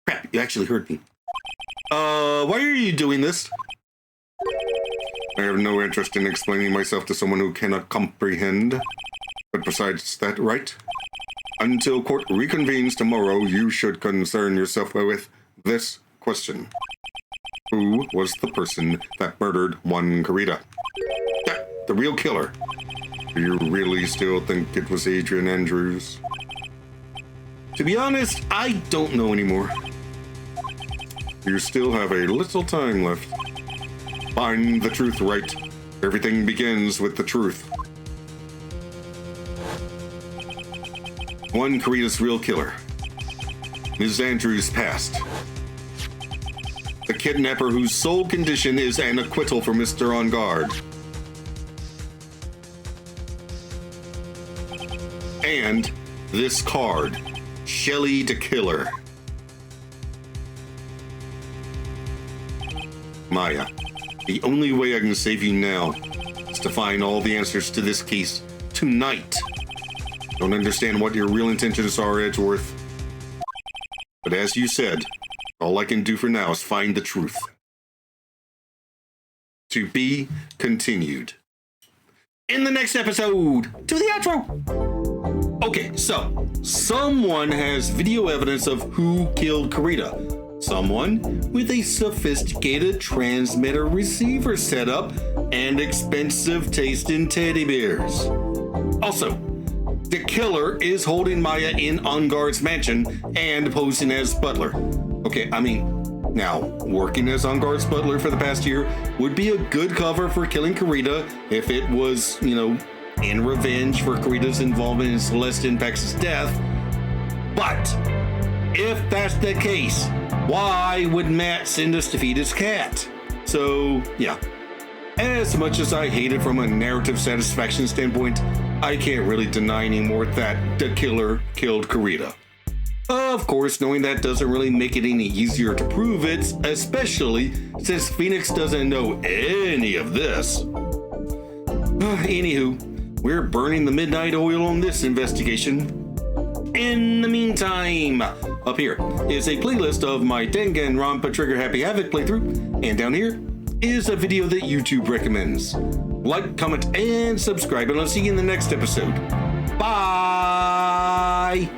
Speaker 2: crap, you actually heard me.
Speaker 1: Why are you doing this? I have no interest in explaining myself to someone who cannot comprehend. But besides that, right? Until court reconvenes tomorrow, you should concern yourself with this question. Who was the person that murdered one Karita? The real killer. Do you really still think it was Adrian Andrews?
Speaker 2: To be honest, I don't know anymore.
Speaker 1: You still have a little time left. Find the truth, right? Everything begins with the truth. One Karita's real killer. Ms. Andrews passed. The kidnapper whose sole condition is an acquittal for Mr. On Guard. And this card, Shelly the Killer. Maya, the only way I can save you now is to find all the answers to this case tonight. Don't understand what your real intentions are, Edgeworth. But as you said, all I can do for now is find the truth. To be continued.
Speaker 2: In the next episode, to the outro!
Speaker 1: Okay, so someone has video evidence of who killed Karita. Someone with a sophisticated transmitter receiver setup and expensive taste in teddy bears. Also, the killer is holding Maya in Ungard's mansion and posing as butler. Okay, I mean, now, working as Ungard's butler for the past year would be a good cover for killing Karita if it was, in revenge for Karita's involvement in Celeste Pax's death. But if that's the case, why would Matt send us to feed his cat? So, yeah. As much as I hate it from a narrative satisfaction standpoint, I can't really deny anymore that the killer killed Karita. Of course, knowing that doesn't really make it any easier to prove it, especially since Phoenix doesn't know any of this. Anywho, we're burning the midnight oil on this investigation. In the meantime, up here is a playlist of my Danganronpa Trigger Happy Havoc playthrough, and down here is a video that YouTube recommends. Like, comment, and subscribe, and I'll see you in the next episode. Bye!